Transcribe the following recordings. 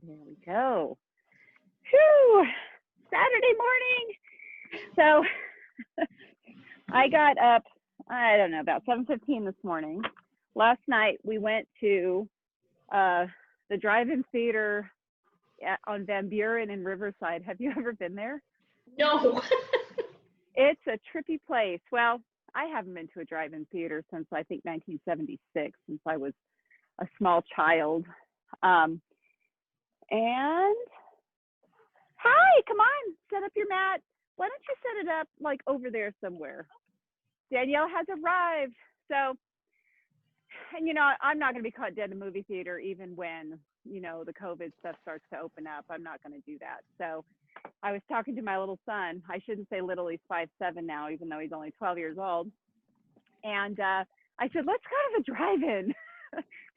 There we go. Whew, Saturday morning. So I got up, I don't know, about 7:15 this morning. Last night we went to the drive-in theater on Van Buren in Riverside. Have you ever been there? No. It's a trippy place. Well, I haven't been to a drive-in theater since I think 1976, since I was a small child. And hi, come on, set up your mat. Why don't you set it up like over there somewhere? Danielle has arrived. So, and you know, I'm not going to be caught dead in a movie theater even when, you know, the COVID stuff starts to open up. I'm not going to do that. So I was talking to my little son. I shouldn't say little, he's 5'7" now, even though he's only 12 years old. And I said, let's go to the drive-in.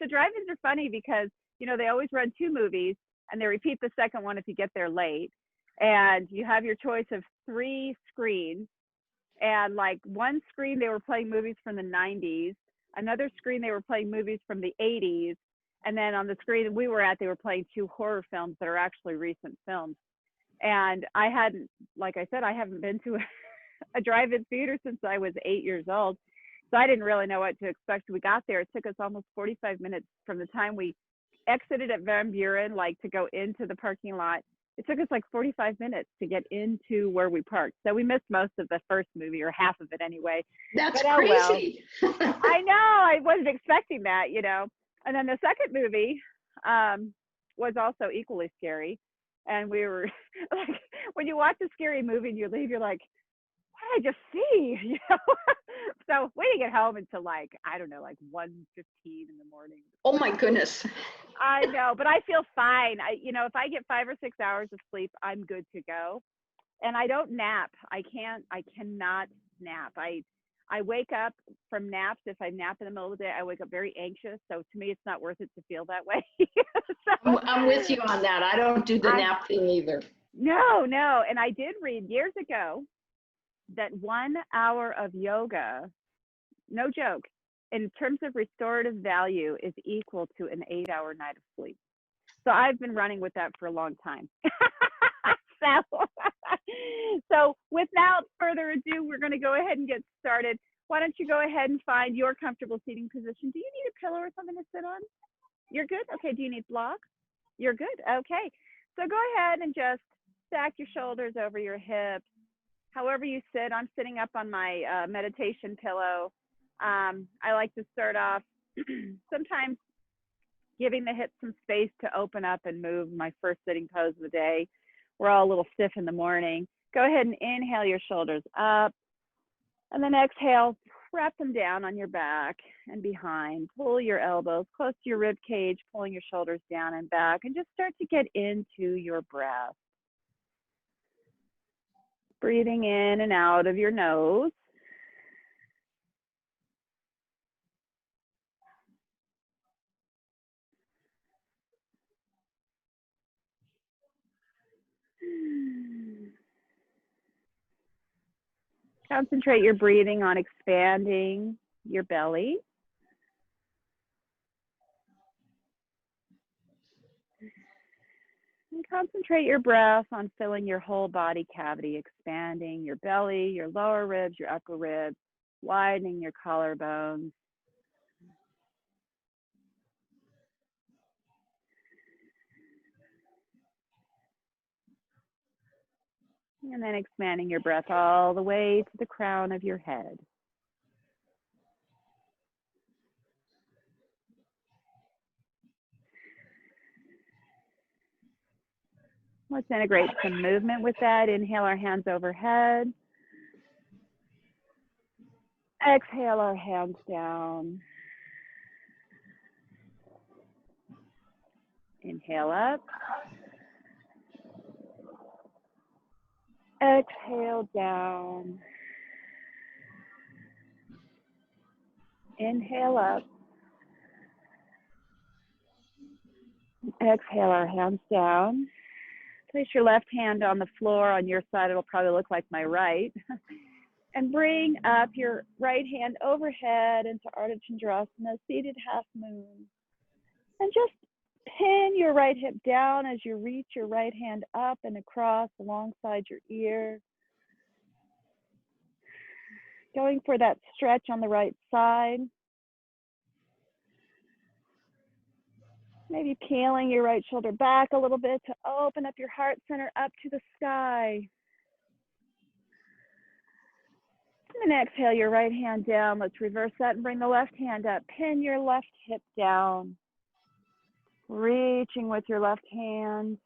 The drive-ins are funny because, you know, they always run 2 movies and they repeat the second one if you get there late. And you have your choice of 3 screens. And like one screen, they were playing movies from the 90s. Another screen, they were playing movies from the 80s. And then on the screen we were at, they were playing 2 horror films that are actually recent films. And I hadn't, like I said, I haven't been to a drive-in theater since I was 8 years old. So I didn't really know what to expect. We got there. It took us almost 45 minutes from the time we exited at Van Buren, like to go into the parking lot. It took us like 45 minutes to get into where we parked. So we missed most of the first movie, or half of it anyway. That's but, crazy. Well, I know. I wasn't expecting that, you know. And then the second movie was also equally scary. And we were like, when you watch a scary movie and you leave, you're like, what did I just see? You know? So we didn't get home until like, I don't know, like 1:15 in the morning. Oh my goodness. I know, but I feel fine. You know, if I get 5 or 6 hours of sleep, I'm good to go. And I don't nap. I cannot nap. I wake up from naps. If I nap in the middle of the day, I wake up very anxious. So to me, it's not worth it to feel that way. So, I'm with you on that. I don't do the nap thing either. No. And I did read years ago that 1 hour of yoga, no joke, in terms of restorative value, is equal to an 8-hour night of sleep. So I've been running with that for a long time. So without further ado, we're going to go ahead and get started. Why don't you go ahead and find your comfortable seating position? Do you need a pillow or something to sit on? You're good? Okay. Do you need blocks? You're good. Okay. So go ahead and just stack your shoulders over your hips. However you sit, I'm sitting up on my meditation pillow. I like to start off sometimes giving the hips some space to open up and move. My first sitting pose of the day. We're all a little stiff in the morning. Go ahead and inhale your shoulders up, and then exhale, wrap them down on your back and behind. Pull your elbows close to your rib cage, pulling your shoulders down and back, and just start to get into your breath. Breathing in and out of your nose. Concentrate your breathing on expanding your belly. And concentrate your breath on filling your whole body cavity, expanding your belly, your lower ribs, your upper ribs, widening your collarbones. And then expanding your breath all the way to the crown of your head. Let's integrate some movement with that. Inhale our hands overhead. Exhale our hands down. Inhale up. Exhale down. Inhale up. Exhale our hands down. Place your left hand on the floor. On your side, it'll probably look like my right. And bring up your right hand overhead into Ardha Chandrasana, seated half moon. And just pin your right hip down as you reach your right hand up and across alongside your ear. Going for that stretch on the right side. Maybe peeling your right shoulder back a little bit to open up your heart center up to the sky. And then exhale your right hand down. Let's reverse that and bring the left hand up. Pin your left hip down. Reaching with your left hand.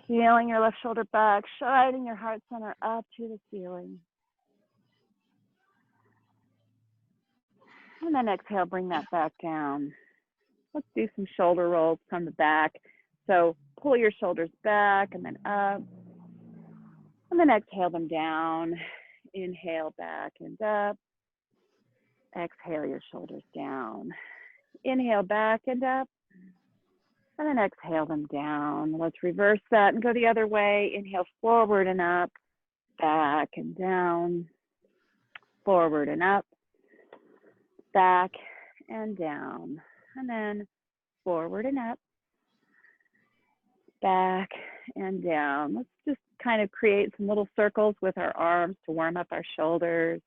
Peeling your left shoulder back, shining your heart center up to the ceiling. And then exhale, bring that back down. Let's do some shoulder rolls from the back. So pull your shoulders back and then up. And then exhale them down. Inhale back and up. Exhale your shoulders down. Inhale back and up. And then exhale them down. Let's reverse that and go the other way. Inhale forward and up. Back and down. Forward and up. Back and down. And then forward and up. Back and down. Let's just kind of create some little circles with our arms to warm up our shoulders.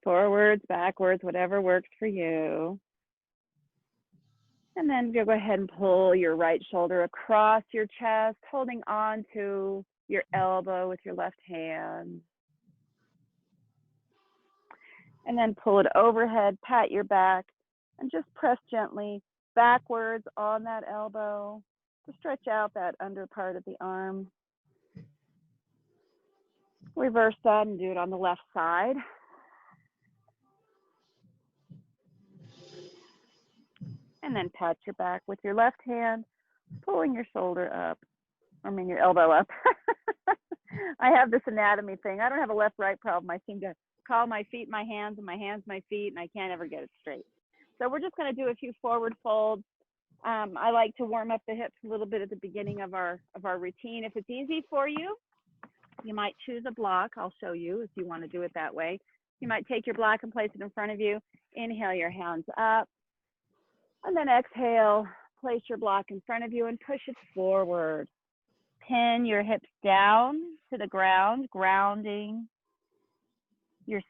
Forwards, backwards, whatever works for you. And then you'll go ahead and pull your right shoulder across your chest, holding on to your elbow with your left hand. And then pull it overhead, pat your back, and just press gently backwards on that elbow to stretch out that under part of the arm. Reverse that and do it on the left side. And then pat your back with your left hand, pulling your shoulder up, your elbow up. I have this anatomy thing. I don't have a left-right problem. I seem to call my feet my hands and my hands my feet, and I can't ever get it straight. So we're just going to do a few forward folds. I like to warm up the hips a little bit at the beginning of our routine. If it's easy for you, you might choose a block. I'll show you if you want to do it that way. You might take your block and place it in front of you. Inhale your hands up. And then exhale, place your block in front of you and push it forward. Pin your hips down to the ground, grounding your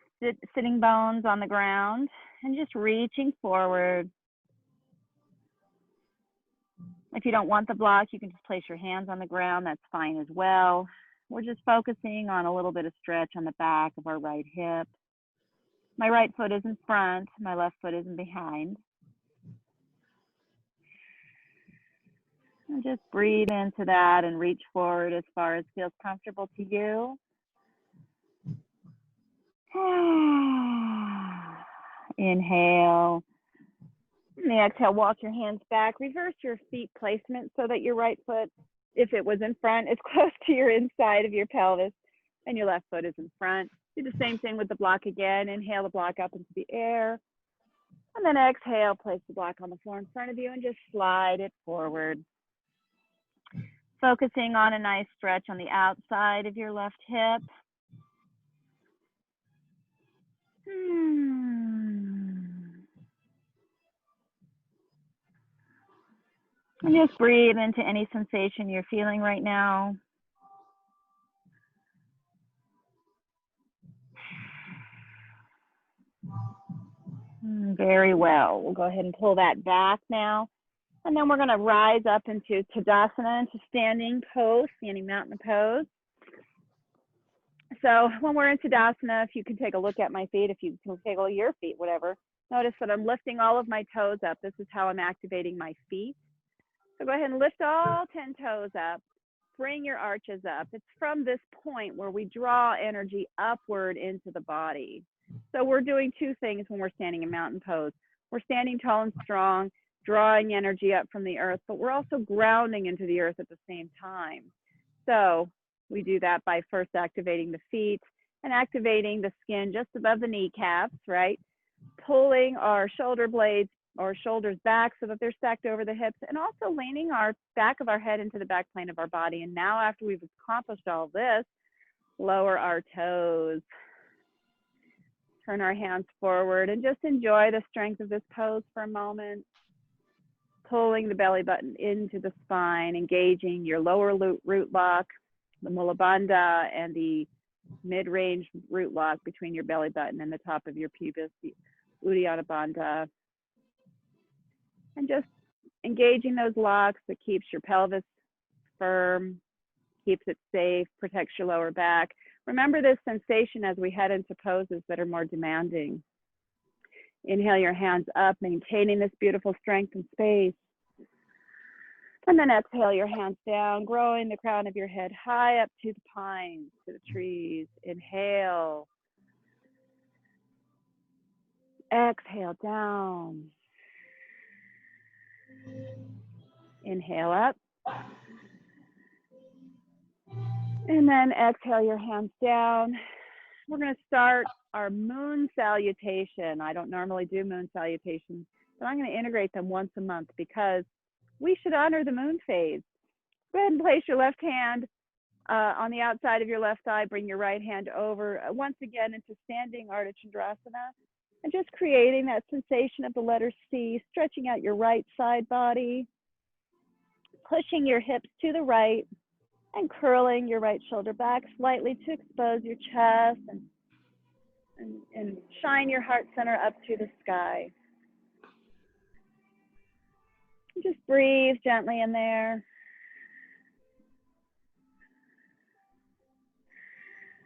sitting bones on the ground and just reaching forward. If you don't want the block, you can just place your hands on the ground. That's fine as well. We're just focusing on a little bit of stretch on the back of our right hip. My right foot is in front. My left foot is in behind. And just breathe into that and reach forward as far as feels comfortable to you. Inhale. And the exhale, walk your hands back. Reverse your feet placement so that your right foot, if it was in front, is close to your inside of your pelvis, and your left foot is in front. Do the same thing with the block again. Inhale the block up into the air. And then exhale, place the block on the floor in front of you and just slide it forward. Focusing on a nice stretch on the outside of your left hip. And just breathe into any sensation you're feeling right now. Very well. We'll go ahead and pull that back now. And then we're going to rise up into Tadasana, into standing pose, standing mountain pose. So when we're in Tadasana, if you can take a look at my feet, if you can take a look at your feet, whatever, notice that I'm lifting all of my toes up. This is how I'm activating my feet. So go ahead and lift all 10 toes up. Bring your arches up. It's from this point where we draw energy upward into the body. So we're doing two things when we're standing in mountain pose. We're standing tall and strong, drawing energy up from the earth, but we're also grounding into the earth at the same time. So we do that by first activating the feet and activating the skin just above the kneecaps, right? Pulling our shoulder blades or shoulders back so that they're stacked over the hips, and also leaning our back of our head into the back plane of our body. And now after we've accomplished all this, Lower our toes. Turn our hands forward and just enjoy the strength of this pose for a moment. Pulling the belly button into the spine, engaging your lower root lock, the Mula Bandha, and the mid-range root lock between your belly button and the top of your pubis, the Uddiyana Bandha. And just engaging those locks that keeps your pelvis firm, keeps it safe, protects your lower back. Remember this sensation as we head into poses that are more demanding. Inhale your hands up, maintaining this beautiful strength and space. And then exhale your hands down, growing the crown of your head high up to the pines, to the trees. Inhale. Exhale down. Inhale up. And then exhale your hands down. We're going to start our moon salutation. I don't normally do moon salutations, but I'm going to integrate them once a month because we should honor the moon phase. Go ahead and place your left hand on the outside of your left thigh. Bring your right hand over once again into standing Ardha Chandrasana, and just creating that sensation of the letter C, stretching out your right side body, pushing your hips to the right, and curling your right shoulder back slightly to expose your chest and shine your heart center up to the sky. Just breathe gently in there.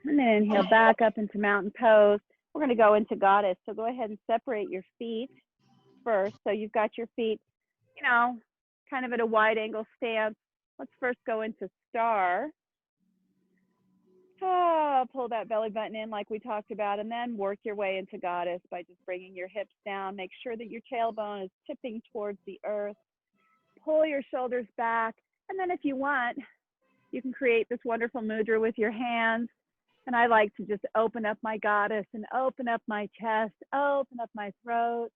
And then inhale back up into mountain pose. We're going to go into goddess. So go ahead and separate your feet first. So you've got your feet, you know, kind of at a wide angle stance. Let's first go into star. Oh, pull that belly button in like we talked about, and then work your way into goddess by just bringing your hips down. Make sure that your tailbone is tipping towards the earth. Pull your shoulders back. And then if you want, you can create this wonderful mudra with your hands. And I like to just open up my goddess and open up my chest, open up my throat.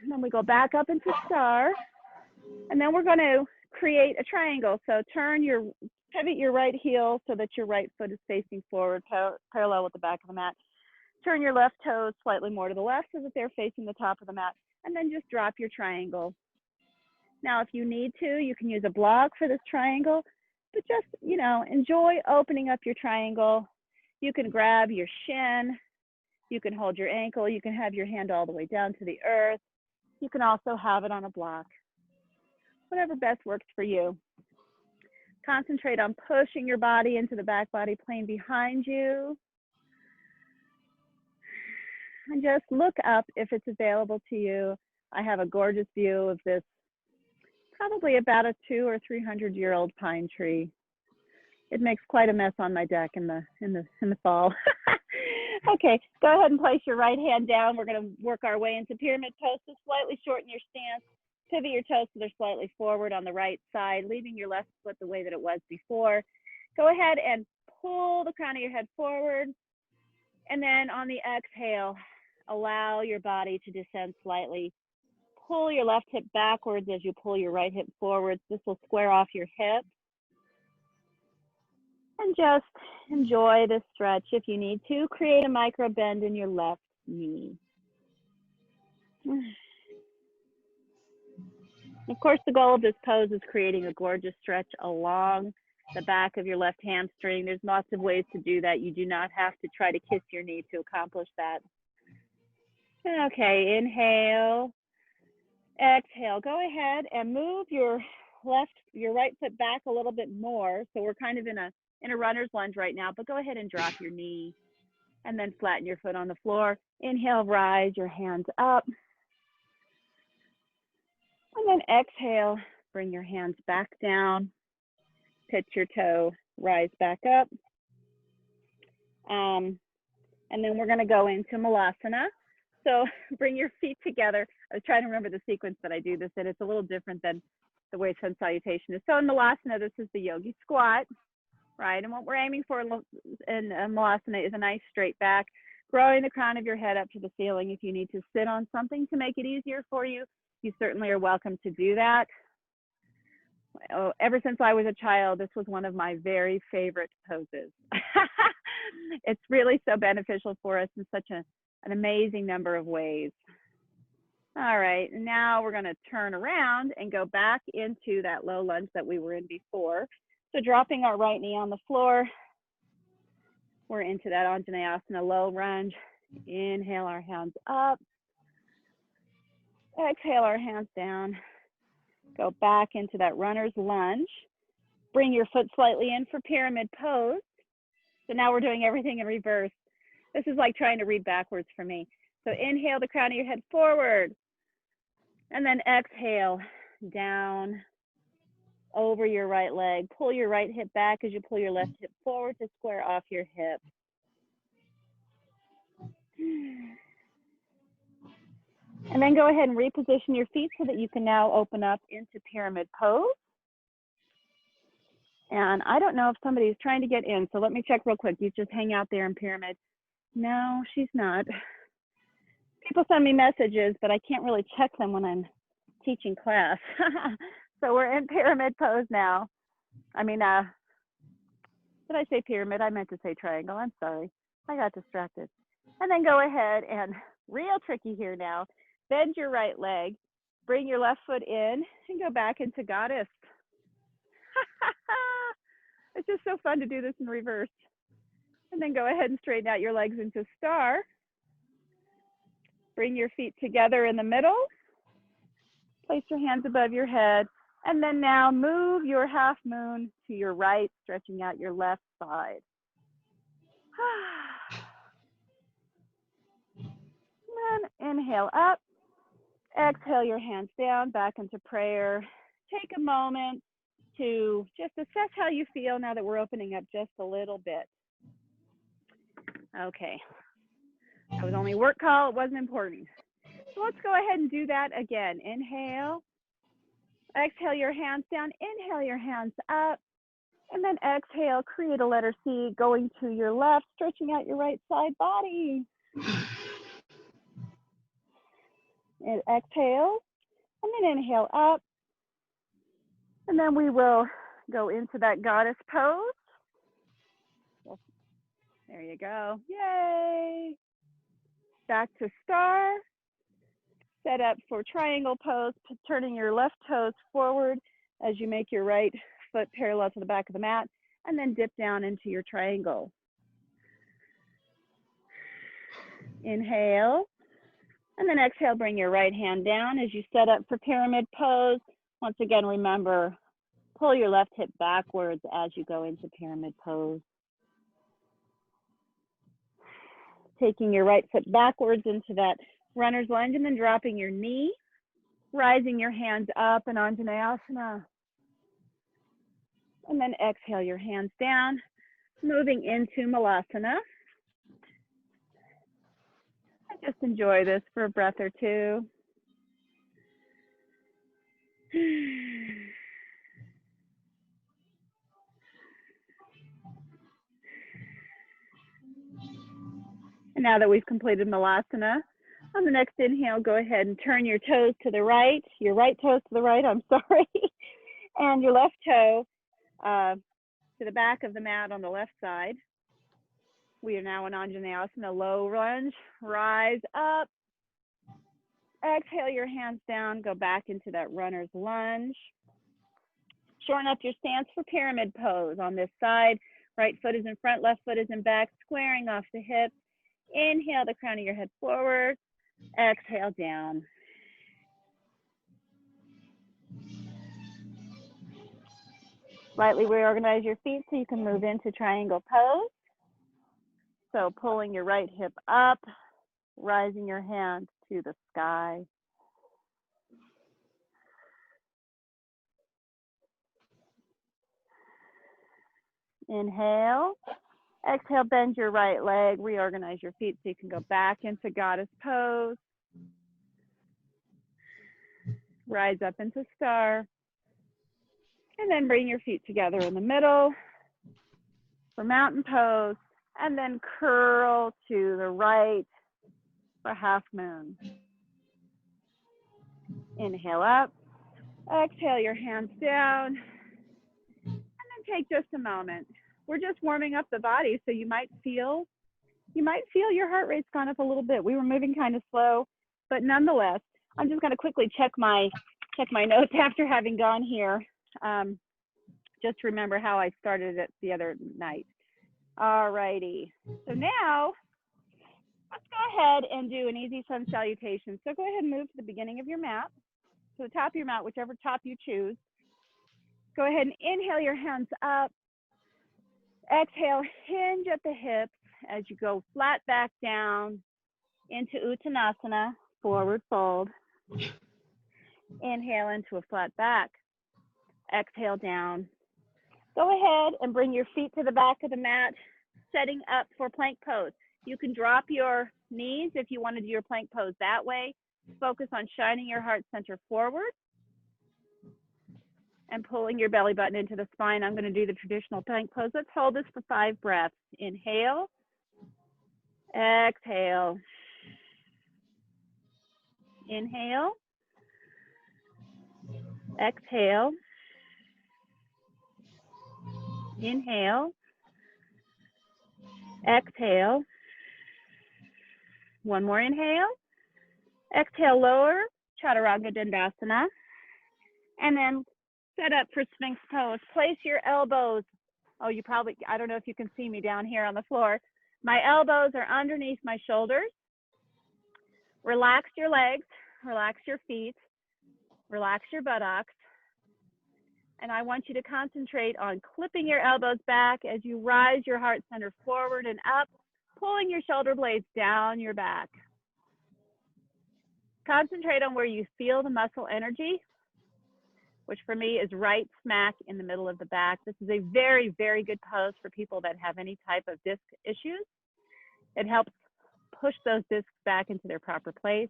And then we go back up into star. And then we're going to create a triangle. So pivot your right heel so that your right foot is facing forward, parallel with the back of the mat. Turn your left toes slightly more to the left so that they're facing the top of the mat. And then just drop your triangle. Now, if you need to, you can use a block for this triangle, but just, you know, enjoy opening up your triangle. You can grab your shin. You can hold your ankle. You can have your hand all the way down to the earth. You can also have it on a block. Whatever best works for you. Concentrate on pushing your body into the back body plane behind you. And just look up if it's available to you. I have a gorgeous view of this, probably about a 200- or 300-year-old pine tree. It makes quite a mess on my deck in the fall. Okay, go ahead and place your right hand down. We're going to work our way into pyramid pose. So slightly shorten your stance. Pivot your toes so they're slightly forward on the right side, leaving your left foot the way that it was before. Go ahead and pull the crown of your head forward. And then on the exhale, allow your body to descend slightly. Pull your left hip backwards as you pull your right hip forwards. This will square off your hip. And just enjoy this stretch. If you need to, create a micro bend in your left knee. Of course, the goal of this pose is creating a gorgeous stretch along the back of your left hamstring. There's lots of ways to do that. You do not have to try to kiss your knee to accomplish that. Okay, inhale, exhale. Go ahead and move your right foot back a little bit more. So we're kind of in a runner's lunge right now, but go ahead and drop your knee and then flatten your foot on the floor. Inhale, rise your hands up. And then exhale, bring your hands back down, pitch your toe, rise back up. And then we're going to go into Malasana. So bring your feet together. I was trying to remember the sequence that I do this in. It's a little different than the way sun salutation is. So in Malasana, this is the Yogi Squat, right? And what we're aiming for in Malasana is a nice straight back, growing the crown of your head up to the ceiling. If you need to sit on something to make it easier for you, you certainly are welcome to do that. Oh, ever since I was a child, this was one of my very favorite poses. It's really so beneficial for us in such an amazing number of ways. All right, now we're going to turn around and go back into that low lunge that we were in before. So dropping our right knee on the floor, we're into that Uttanasana low lunge. Inhale our hands up. Exhale our hands down. Go back into that runner's lunge. Bring your foot slightly in for pyramid pose. So now we're doing everything in reverse. This is like trying to read backwards for me. So inhale the crown of your head forward. And then exhale down over your right leg. Pull your right hip back as you pull your left hip forward to square off your hip. And then go ahead and reposition your feet so that you can now open up into pyramid pose. And I don't know if somebody's trying to get in, so let me check real quick. You just hang out there in pyramid. No, she's not. People send me messages, but I can't really check them when I'm teaching class. So we're in pyramid pose now. I mean, did I say pyramid? I meant to say triangle. I'm sorry. I got distracted. And then go ahead and, real tricky here now, bend your right leg, bring your left foot in, and go back into goddess. It's just so fun to do this in reverse. And then go ahead and straighten out your legs into star. Bring your feet together in the middle. Place your hands above your head. And then now move your half moon to your right, stretching out your left side. And then inhale up. Exhale your hands down, back into prayer. Take a moment to just assess how you feel now that we're opening up just a little bit. Okay. That was only a work call. It wasn't important. So let's go ahead and do that again. Inhale. Exhale your hands down. Inhale your hands up. And then exhale, create a letter C going to your left, stretching out your right side body. And exhale. And then inhale up. And then we will go into that goddess pose. There you go. Yay. Back to star. Set up for triangle pose, turning your left toes forward as you make your right foot parallel to the back of the mat, and then dip down into your triangle. Inhale. And then exhale, bring your right hand down as you set up for pyramid pose. Once again, remember, pull your left hip backwards as you go into pyramid pose. Taking your right foot backwards into that runner's lunge and then dropping your knee, rising your hands up in Uttanasana. And then exhale your hands down, moving into Malasana. Just enjoy this for a breath or two. And now that we've completed Malasana, on the next inhale, go ahead and turn your toes to the right, your right toes to the right, I'm sorry, and your left toe to the back of the mat on the left side. We are now in Uttanasana, low lunge, rise up. Exhale your hands down, go back into that runner's lunge. Shorten up your stance for pyramid pose on this side. Right foot is in front, left foot is in back, squaring off the hips. Inhale the crown of your head forward. Exhale down. Slightly reorganize your feet so you can move into triangle pose. So pulling your right hip up, rising your hands to the sky. Inhale. Exhale, bend your right leg, reorganize your feet so you can go back into goddess pose. Rise up into star. And then bring your feet together in the middle for mountain pose. And then curl to the right for half moon. Inhale up. Exhale your hands down, and then take just a moment. We're just warming up the body, so you might feel your heart rate's gone up a little bit. We were moving kind of slow, but nonetheless, I'm just going to quickly check my notes after having gone here. Just remember how I started it the other night. All righty. So now let's go ahead and do an easy sun salutation. So go ahead and move to the beginning of your mat, to the top of your mat, whichever top you choose. Go ahead and inhale your hands up. Exhale, hinge at the hips as you go flat back down into Uttanasana, forward fold. Inhale into a flat back. Exhale down. Go ahead and bring your feet to the back of the mat, setting up for plank pose. You can drop your knees if you want to do your plank pose that way. Focus on shining your heart center forward and pulling your belly button into the spine. I'm going to do the traditional plank pose. Let's hold this for 5 breaths. Inhale. Exhale. Inhale. Exhale. Inhale. Exhale. One more inhale. Exhale, lower, Chaturanga Dandasana. And then set up for Sphinx Pose. Place your elbows. Oh, I don't know if you can see me down here on the floor. My elbows are underneath my shoulders. Relax your legs, relax your feet, relax your buttocks. And I want you to concentrate on clipping your elbows back as you rise your heart center forward and up, pulling your shoulder blades down your back. Concentrate on where you feel the muscle energy, which for me is right smack in the middle of the back. This is a very, very good pose for people that have any type of disc issues. It helps push those discs back into their proper place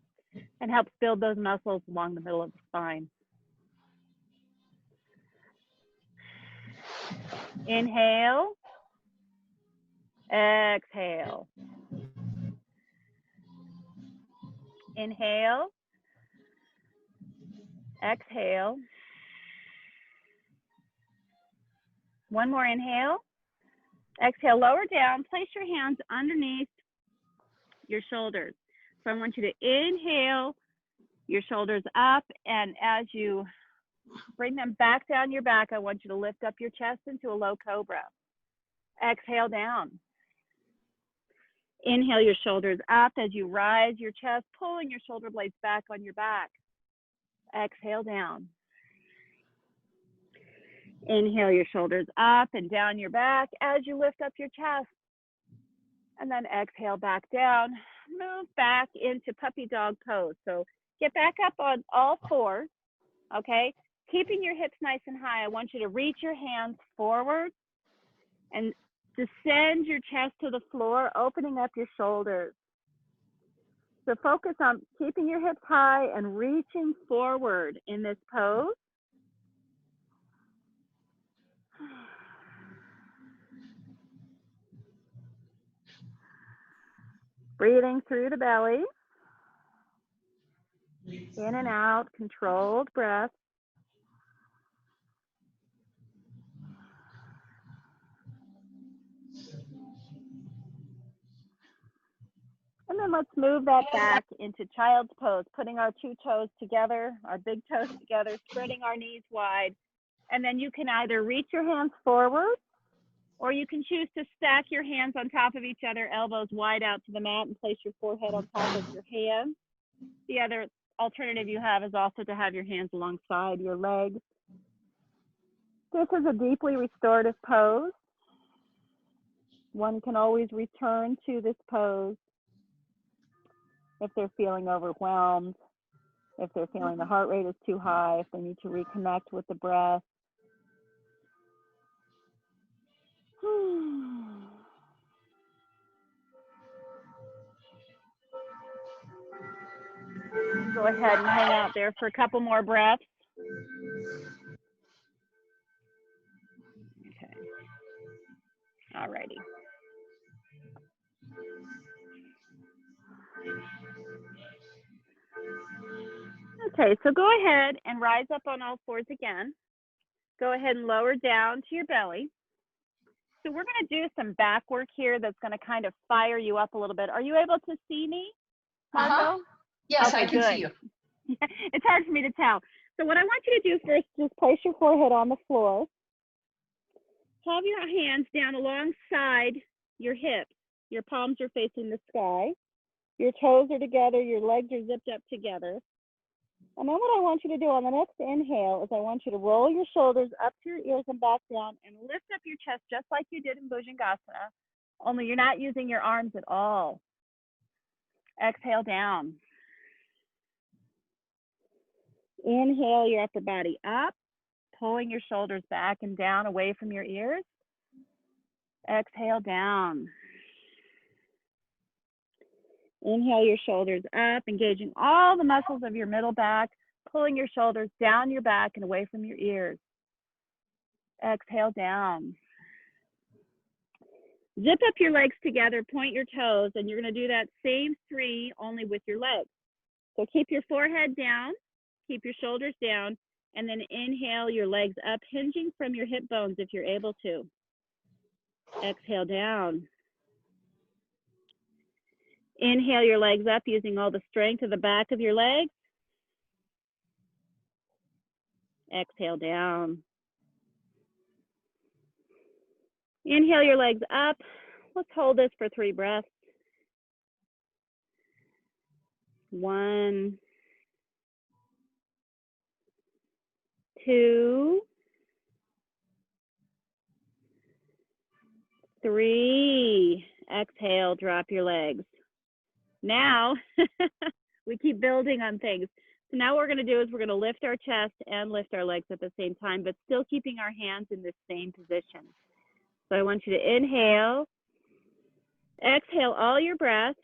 and helps build those muscles along the middle of the spine. Inhale, exhale. Inhale, exhale. One more inhale. Exhale, lower down. Place your hands underneath your shoulders. So I want you to inhale your shoulders up, and as you bring them back down your back, I want you to lift up your chest into a low cobra. Exhale down. Inhale your shoulders up as you rise your chest, pulling your shoulder blades back on your back. Exhale down. Inhale your shoulders up and down your back as you lift up your chest. And then exhale back down. Move back into puppy dog pose. So get back up on all fours, okay? Keeping your hips nice and high. I want you to reach your hands forward and descend your chest to the floor, opening up your shoulders. So focus on keeping your hips high and reaching forward in this pose. Breathing through the belly. In and out, controlled breath. And then let's move that back into child's pose, putting our 2 toes together, our big toes together, spreading our knees wide. And then you can either reach your hands forward, or you can choose to stack your hands on top of each other, elbows wide out to the mat, and place your forehead on top of your hands. The other alternative you have is also to have your hands alongside your legs. This is a deeply restorative pose. One can always return to this pose if they're feeling overwhelmed, if they're feeling the heart rate is too high, if they need to reconnect with the breath. Go ahead and hang out there for a couple more breaths. Okay. All righty. Okay, so go ahead and rise up on all fours again. Go ahead and lower down to your belly. So we're going to do some back work here that's going to kind of fire you up a little bit. Are you able to see me, Margot? Yes, Okay, I can good. see you. It's hard for me to tell. So what I want you to do first, just place your forehead on the floor. Have your hands down alongside your hips. Your palms are facing the sky. Your toes are together. Your legs are zipped up together. And then what I want you to do on the next inhale is I want you to roll your shoulders up to your ears and back down and lift up your chest just like you did in Bhujangasana, only you're not using your arms at all. Exhale down. Inhale your upper body up, pulling your shoulders back and down away from your ears. Exhale down. Inhale your shoulders up, engaging all the muscles of your middle back, pulling your shoulders down your back and away from your ears. Exhale down. Zip up your legs together, point your toes, and you're going to do that same 3 only with your legs. So keep your forehead down, keep your shoulders down, and then inhale your legs up, hinging from your hip bones if you're able to. Exhale down. Inhale your legs up using all the strength of the back of your legs. Exhale down. Inhale your legs up. Let's hold this for 3 breaths. 1, 2, 3. Exhale, drop your legs. Now, we keep building on things. So now what we're going to do is we're going to lift our chest and lift our legs at the same time, but still keeping our hands in the same position. So I want you to inhale, exhale all your breath,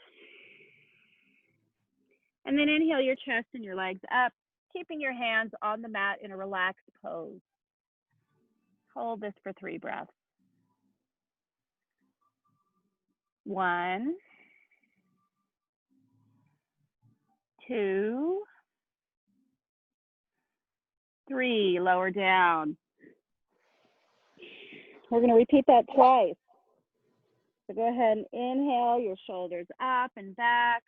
and then inhale your chest and your legs up, keeping your hands on the mat in a relaxed pose. Hold this for 3 breaths. 1, 2, 3. Lower down. We're going to repeat that twice. So go ahead and inhale your shoulders up and back.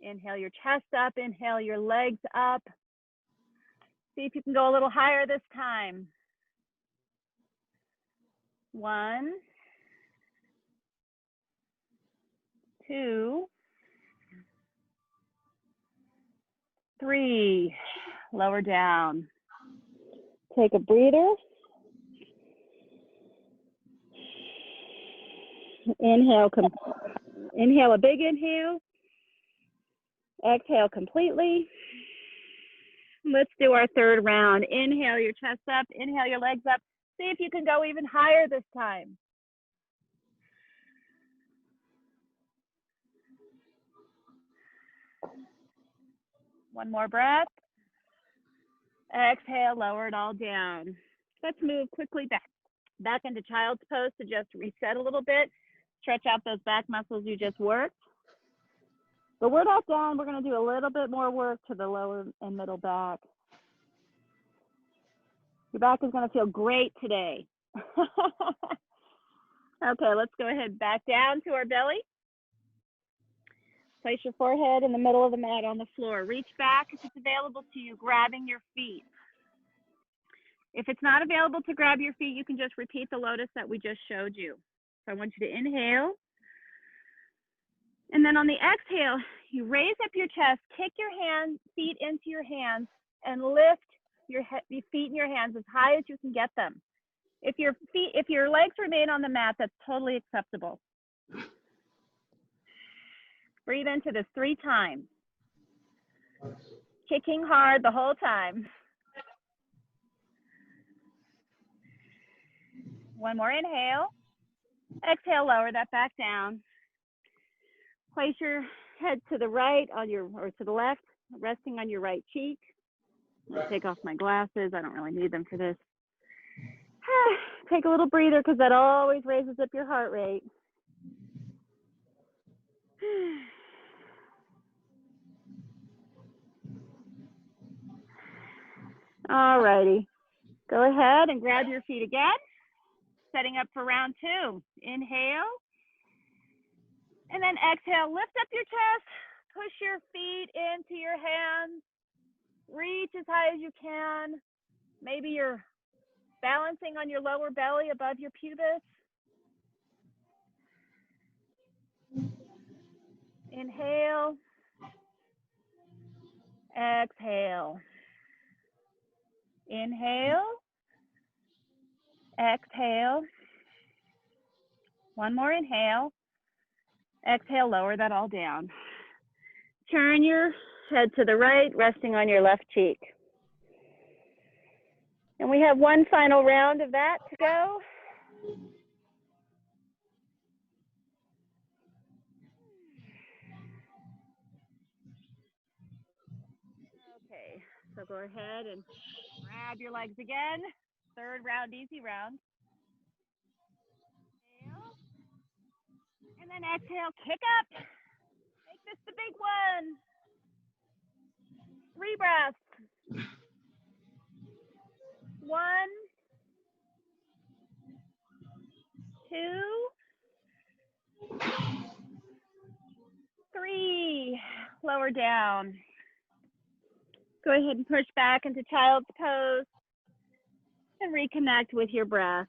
Inhale your chest up. Inhale your legs up. See if you can go a little higher this time. 1, 2, 3. Lower down. Take a breather. Inhale a big inhale. Exhale completely. Let's do our 3rd round. Inhale your chest up. Inhale your legs up. See if you can go even higher this time. One more breath. Exhale, lower it all down. Let's move quickly back into child's pose to just reset a little bit. Stretch out those back muscles you just worked. But we're not done. We're going to do a little bit more work to the lower and middle back. Your back is going to feel great today. Okay, let's go ahead back down to our belly. Place your forehead in the middle of the mat on the floor. Reach back if it's available to you, grabbing your feet. If it's not available to grab your feet, you can just repeat the lotus that we just showed you. So I want you to inhale. And then on the exhale, you raise up your chest, kick your feet into your hands, and lift your feet and your hands as high as you can get them. If your legs remain on the mat, that's totally acceptable. Breathe into this 3 times. Kicking hard the whole time. One more inhale. Exhale, lower that back down. Place your head to the right or to the left, resting on your right cheek. I'll take off my glasses. I don't really need them for this. Take a little breather because that always raises up your heart rate. All righty. Go ahead and grab your feet again. Setting up for round 2. Inhale. And then exhale, lift up your chest. Push your feet into your hands. Reach as high as you can. Maybe you're balancing on your lower belly above your pubis. Inhale. Exhale. Inhale. Exhale. One more inhale. Exhale, lower that all down. Turn your head to the right, resting on your left cheek. And we have one final round of that to go. Okay, so go ahead and grab your legs again. Third round, easy round. Inhale. And then exhale, kick up. Make this the big one. 3 breaths. 1, 2, 3. Lower down. Go ahead and push back into child's pose and reconnect with your breath.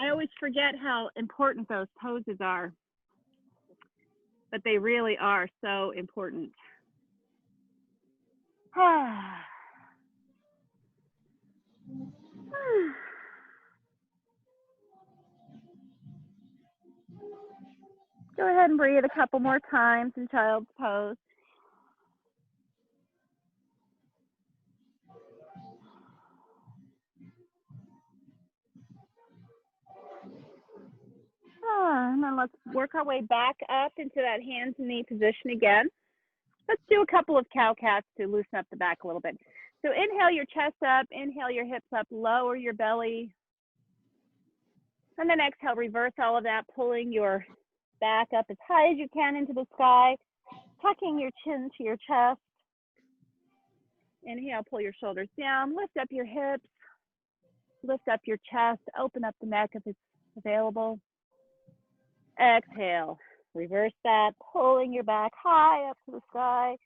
I always forget how important those poses are, but they really are so important. Go ahead and breathe a couple more times in child's pose. And then let's work our way back up into that hands and knee position again. Let's do a couple of cow cats to loosen up the back a little bit. So inhale your chest up, inhale your hips up, lower your belly. And then exhale, reverse all of that, pulling your back up as high as you can into the sky, tucking your chin to your chest. Inhale, pull your shoulders down, lift up your hips, lift up your chest, open up the neck if it's available. Exhale, reverse that, pulling your back high up to the sky,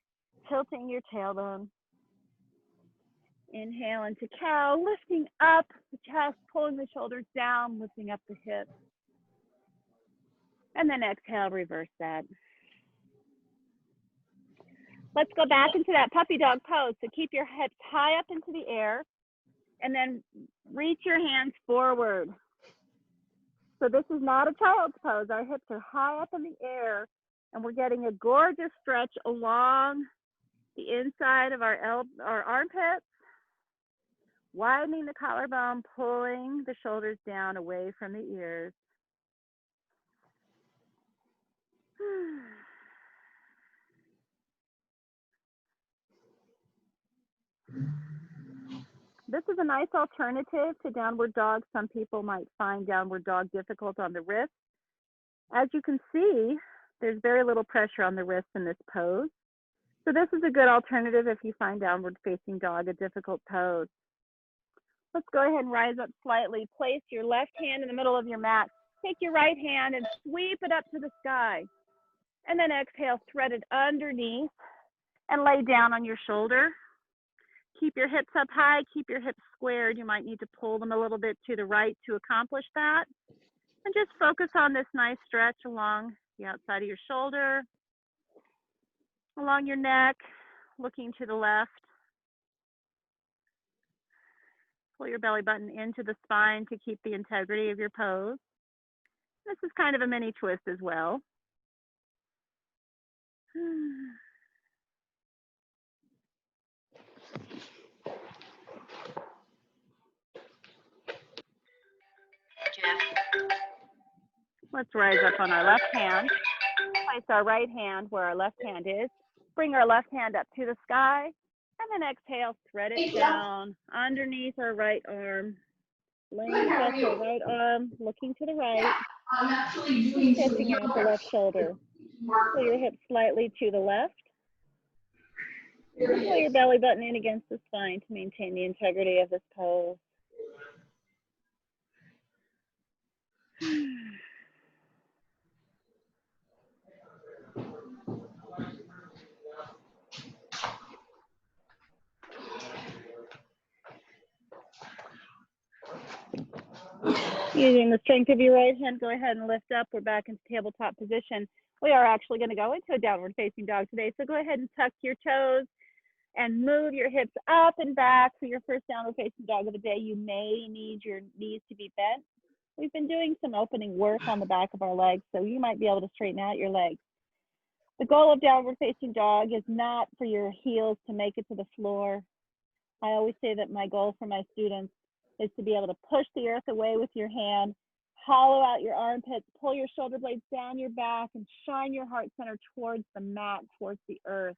tilting your tailbone. Inhale into cow, lifting up the chest, pulling the shoulders down, lifting up the hips. And then exhale, reverse that. Let's go back into that puppy dog pose. So keep your hips high up into the air and then reach your hands forward. So this is not a child's pose. Our hips are high up in the air and we're getting a gorgeous stretch along the inside of our armpits, widening the collarbone, pulling the shoulders down away from the ears. This is a nice alternative to downward dog. Some people might find downward dog difficult on the wrist. As you can see, there's very little pressure on the wrist in this pose. So this is a good alternative if you find downward facing dog a difficult pose. Let's go ahead and rise up slightly. Place your left hand in the middle of your mat. Take your right hand and sweep it up to the sky. And then exhale, thread it underneath and lay down on your shoulder. Keep your hips up high, keep your hips squared. You might need to pull them a little bit to the right to accomplish that. And just focus on this nice stretch along the outside of your shoulder, along your neck, looking to the left. Pull your belly button into the spine to keep the integrity of your pose. This is kind of a mini twist as well. Let's rise up on our left hand. Place our right hand where our left hand is. Bring our left hand up to the sky. And then exhale, thread it down underneath our right arm. Laying across our right arm, looking to the right. Kissing out the left shoulder. Pull your hips slightly to the left. Pull your belly button in against the spine to maintain the integrity of this pose. Using the strength of your right hand, go ahead and lift up. We're back into tabletop position. We are actually going to go into a downward facing dog today. So go ahead and tuck your toes and move your hips up and back. For your first downward facing dog of the day, you may need your knees to be bent. We've been doing some opening work on the back of our legs, so you might be able to straighten out your legs. The goal of downward facing dog is not for your heels to make it to the floor. I always say that my goal for my students is to be able to push the earth away with your hand, hollow out your armpits, pull your shoulder blades down your back, and shine your heart center towards the mat, towards the earth.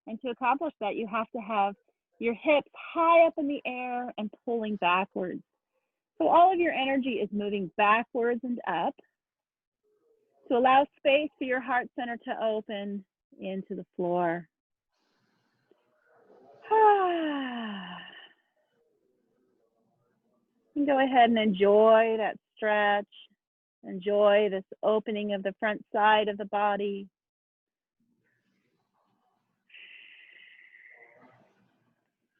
And to accomplish that, you have to have your hips high up in the air and pulling backwards. So all of your energy is moving backwards and up to allow space for your heart center to open into the floor. And go ahead and enjoy that stretch. Enjoy this opening of the front side of the body.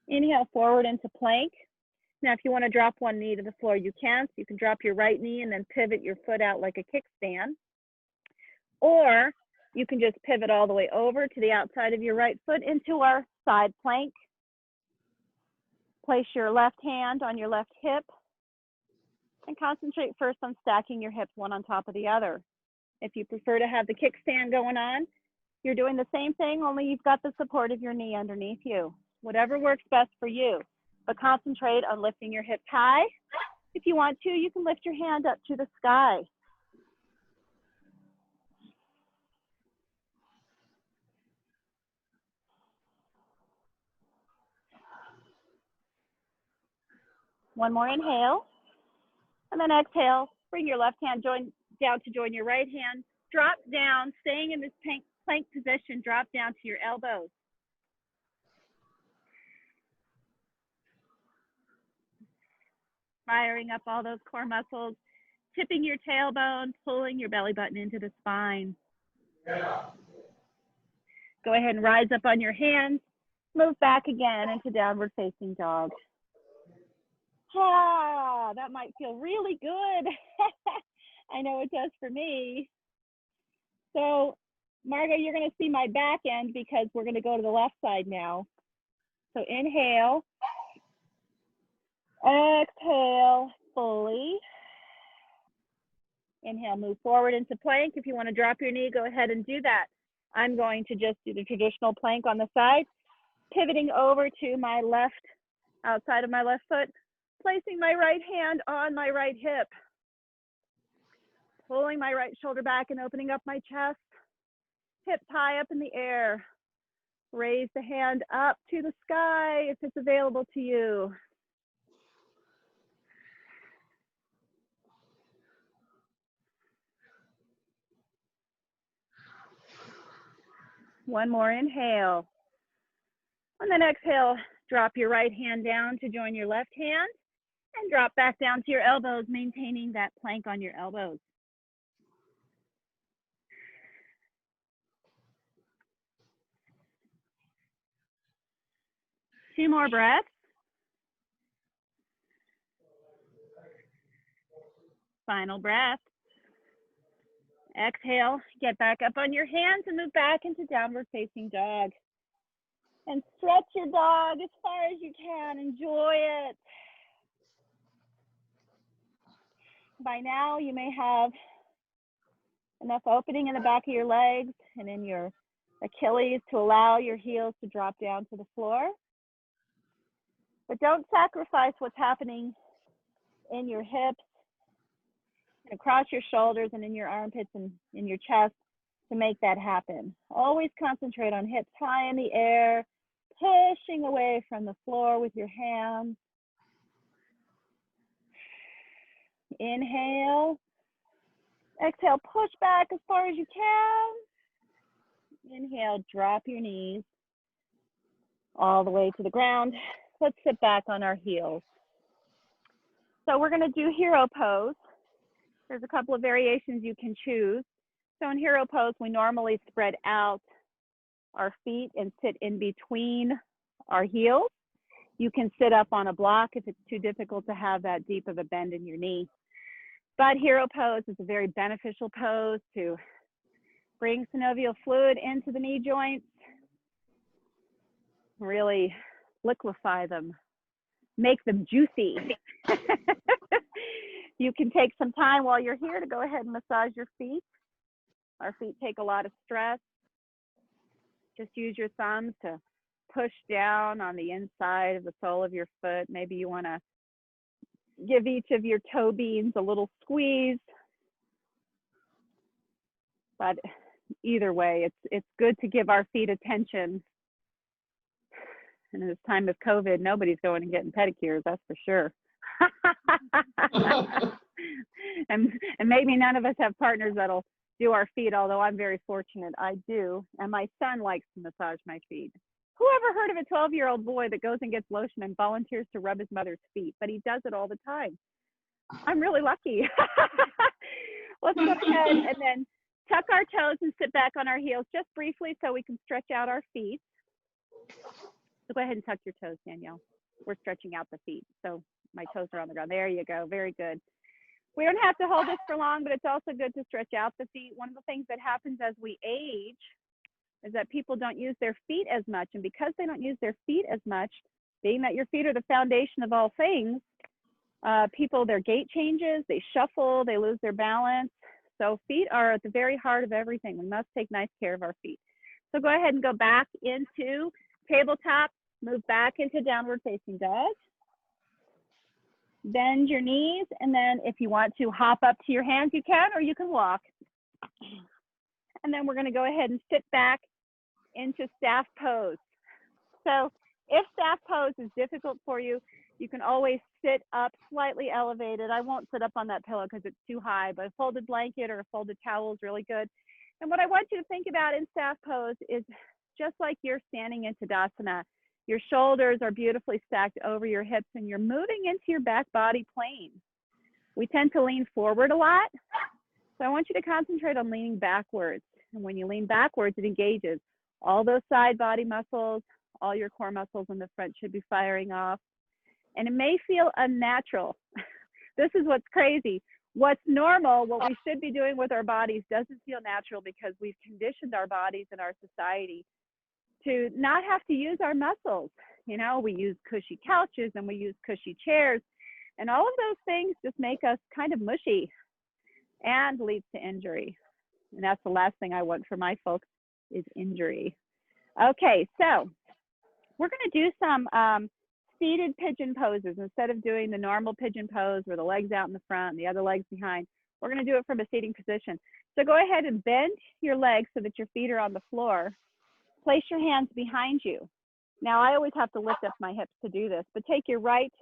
Inhale forward into plank. Now, if you want to drop one knee to the floor, you can. So you can drop your right knee and then pivot your foot out like a kickstand. Or you can just pivot all the way over to the outside of your right foot into our side plank. Place your left hand on your left hip and concentrate first on stacking your hips one on top of the other. If you prefer to have the kickstand going on, you're doing the same thing, only you've got the support of your knee underneath you. Whatever works best for you, but concentrate on lifting your hips high. If you want to, you can lift your hand up to the sky. One more inhale, and then exhale. Bring your left hand down to join your right hand. Drop down, staying in this plank position, drop down to your elbows. Firing up all those core muscles, tipping your tailbone, pulling your belly button into the spine. Go ahead and rise up on your hands. Move back again into downward facing dog. Ah, that might feel really good. I know it does for me. So, Margo, you're going to see my back end because we're going to go to the left side now. So inhale, exhale fully. Inhale, move forward into plank. If you want to drop your knee, go ahead and do that. I'm going to just do the traditional plank on the side, pivoting over to my left, outside of my left foot, placing my right hand on my right hip, pulling my right shoulder back and opening up my chest, hips high up in the air. Raise the hand up to the sky if it's available to you. One more inhale. And then exhale, drop your right hand down to join your left hand and drop back down to your elbows, maintaining that plank on your elbows. Two more breaths. Final breath. Exhale, get back up on your hands and move back into downward facing dog. And stretch your dog as far as you can. Enjoy it. By now, you may have enough opening in the back of your legs and in your Achilles to allow your heels to drop down to the floor. But don't sacrifice what's happening in your hips, and across your shoulders and in your armpits and in your chest to make that happen. Always concentrate on hips high in the air, pushing away from the floor with your hands. Inhale. Exhale, push back as far as you can. Inhale, drop your knees. all the way to the ground. Let's sit back on our heels. So we're going to do hero pose. There's a couple of variations you can choose. So in hero pose, we normally spread out our feet and sit in between our heels. You can sit up on a block if it's too difficult to have that deep of a bend in your knee. But hero pose is a very beneficial pose to bring synovial fluid into the knee joints, really liquefy them, make them juicy. You can take some time while you're here to go ahead and massage your feet. Our feet take a lot of stress. Just use your thumbs to push down on the inside of the sole of your foot. Maybe you want to give each of your toe beans a little squeeze. But either way, it's good to give our feet attention. And in this time of COVID, nobody's going and getting pedicures, that's for sure. and maybe none of us have partners that'll do our feet, although I'm very fortunate I do. And my son likes to massage my feet. Who ever heard of a 12-year-old boy that goes and gets lotion and volunteers to rub his mother's feet? But he does it all the time. I'm really lucky. Let's go ahead and then tuck our toes and sit back on our heels just briefly so we can stretch out our feet. So go ahead and tuck your toes, Danielle. We're stretching out the feet. So my toes are on the ground. There you go. Very good. We don't have to hold this for long, but it's also good to stretch out the feet. One of the things that happens as we age is that people don't use their feet as much. And because they don't use their feet as much, being that your feet are the foundation of all things, people, their gait changes, they shuffle, they lose their balance. So feet are at the very heart of everything. We must take nice care of our feet. So go ahead and go back into tabletop, move back into downward facing dog. Bend your knees, and then if you want to hop up to your hands, you can, or you can walk. And then we're going to go ahead and sit back into staff pose. So if staff pose is difficult for you, you can always sit up slightly elevated. I won't sit up on that pillow because it's too high, but a folded blanket or a folded towel is really good. And what I want you to think about in staff pose is just like you're standing in Tadasana, your shoulders are beautifully stacked over your hips and you're moving into your back body plane. We tend to lean forward a lot. So I want you to concentrate on leaning backwards. And when you lean backwards, it engages all those side body muscles, all your core muscles in the front should be firing off. And it may feel unnatural. This is what's crazy. What's normal, what we should be doing with our bodies doesn't feel natural because we've conditioned our bodies in our society to not have to use our muscles. You know, we use cushy couches and we use cushy chairs, and all of those things just make us kind of mushy and leads to injury. And that's the last thing I want for my folks is injury. Okay, so we're going to do some seated pigeon poses. Instead of doing the normal pigeon pose where the legs out in the front and the other legs behind, we're going to do it from a seating position. So go ahead and bend your legs so that your feet are on the floor. Place your hands behind you. Now, I always have to lift up my hips to do this, but take your right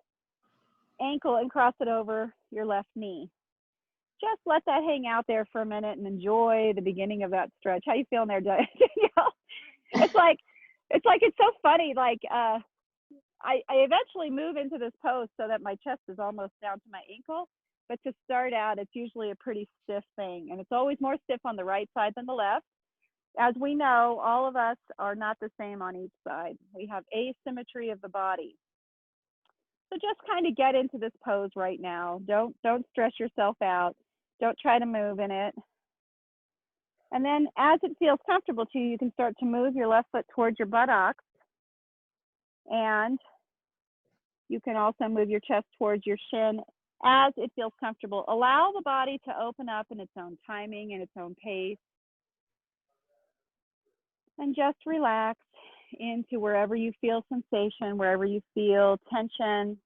ankle and cross it over your left knee. Just let that hang out there for a minute and enjoy the beginning of that stretch. How you feeling there, Danielle? It's like it's so funny. Like I eventually move into this pose so that my chest is almost down to my ankle. But to start out, it's usually a pretty stiff thing, and it's always more stiff on the right side than the left. As we know, all of us are not the same on each side. We have asymmetry of the body. So just kind of get into this pose right now. Don't stress yourself out. Don't try to move in it. And then as it feels comfortable to you, you can start to move your left foot towards your buttocks. And you can also move your chest towards your shin as it feels comfortable. Allow the body to open up in its own timing and its own pace. And just relax into wherever you feel sensation, wherever you feel tension.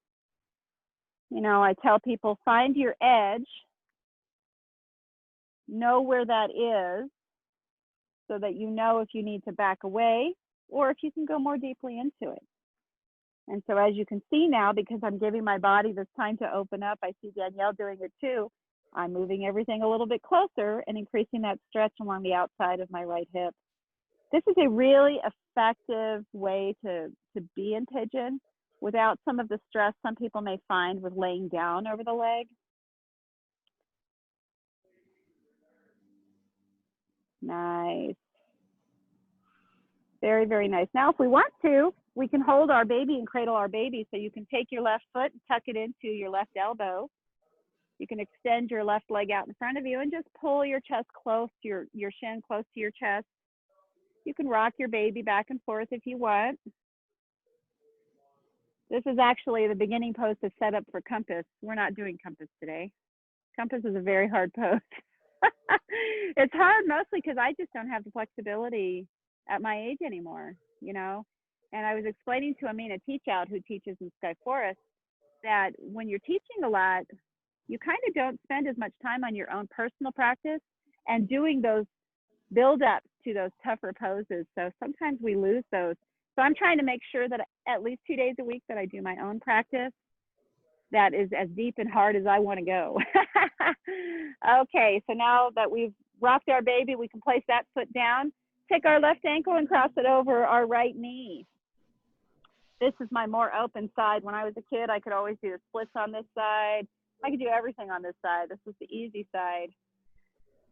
You know, I tell people, find your edge, know where that is, so that you know if you need to back away or if you can go more deeply into it. And so as you can see now, because I'm giving my body this time to open up, I see Danielle doing it too. I'm moving everything a little bit closer and increasing that stretch along the outside of my right hip. This is a really effective way to to be in pigeon without some of the stress some people may find with laying down over the leg. Nice. Very, very nice. Now, if we want to, we can hold our baby and cradle our baby. So you can take your left foot and tuck it into your left elbow. You can extend your left leg out in front of you and just pull your chest close to your shin close to your chest. You can rock your baby back and forth if you want. This is actually the beginning pose to set up for compass. We're not doing compass today. Compass is a very hard pose. It's hard mostly because I just don't have the flexibility at my age anymore, you know. And I was explaining to Amina Teach Out, who teaches in Sky Forest, that when you're teaching a lot, you kind of don't spend as much time on your own personal practice and doing those build-ups to those tougher poses. So sometimes we lose those. So I'm trying to make sure that at least 2 days a week that I do my own practice that is as deep and hard as I want to go. Okay, so now that we've rocked our baby, we can place that foot down. Take our left ankle and cross it over our right knee. This is my more open side. When I was a kid, I could always do the splits on this side. I could do everything on this side. This is the easy side.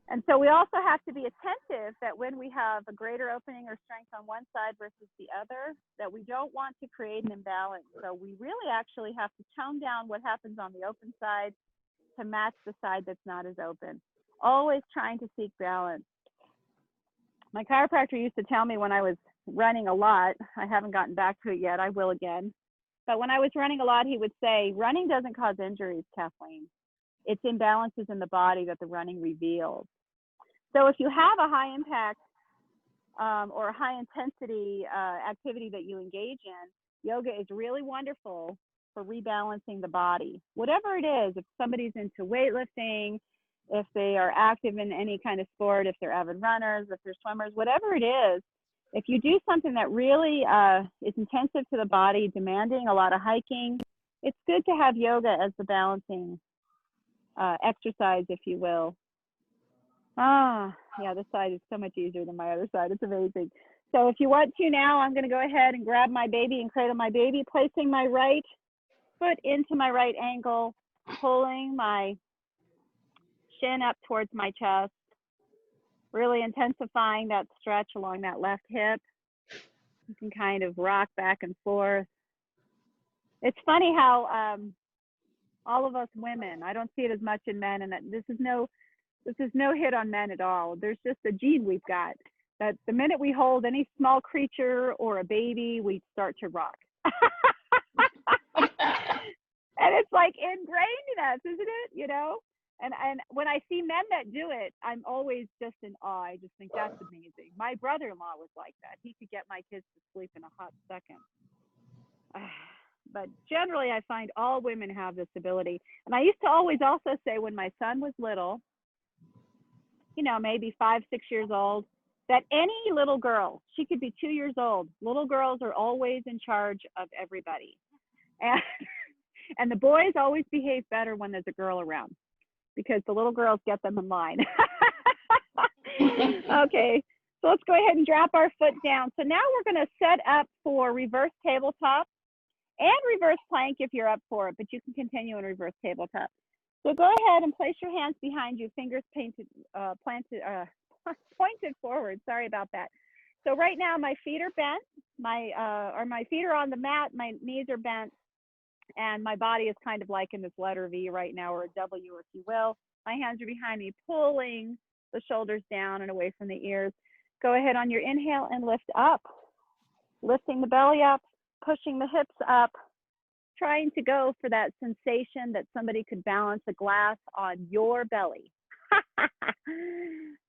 And so we also have to be attentive that when we have a greater opening or strength on one side versus the other, that we don't want to create an imbalance. So we really actually have to tone down what happens on the open side to match the side that's not as open. Always trying to seek balance. My chiropractor used to tell me when I was running a lot, I haven't gotten back to it yet, I will again. But when I was running a lot, he would say, running doesn't cause injuries, Kathleen. It's imbalances in the body that the running reveals. So if you have a high impact or a high intensity activity that you engage in, yoga is really wonderful for rebalancing the body. Whatever it is, if somebody's into weightlifting, if they are active in any kind of sport, if they're avid runners, if they're swimmers, whatever it is, if you do something that really is intensive to the body, demanding a lot of hiking, it's good to have yoga as the balancing exercise, if you will. Ah, yeah, this side is so much easier than my other side. It's amazing. So if you want to now, I'm going to go ahead and grab my baby and cradle my baby, placing my right foot into my right ankle, pulling my shin up towards my chest, really intensifying that stretch along that left hip. You can kind of rock back and forth. It's funny how all of us women, I don't see it as much in men, and that this is no hit on men at all. There's just a gene we've got that the minute we hold any small creature or a baby, we start to rock. And it's like ingrained in us, isn't it? You know? And when I see men that do it, I'm always just in awe. I just think that's amazing. My brother-in-law was like that. He could get my kids to sleep in a hot second. But generally, I find all women have this ability. And I used to always also say when my son was little, you know, maybe 5, 6 years old, that any little girl, she could be 2 years old. Little girls are always in charge of everybody. And the boys always behave better when there's a girl around, because the little girls get them in line. Okay, so let's go ahead and drop our foot down. So now we're going to set up for reverse tabletop and reverse plank if you're up for it, but you can continue in reverse tabletop. So go ahead and place your hands behind you, fingers pointed forward. Sorry about that. So right now my feet are bent, my feet are on the mat, my knees are bent, and my body is kind of like in this letter V right now, or a W, if you will. My hands are behind me, pulling the shoulders down and away from the ears. Go ahead on your inhale and lift up, lifting the belly up, pushing the hips up, trying to go for that sensation that somebody could balance a glass on your belly.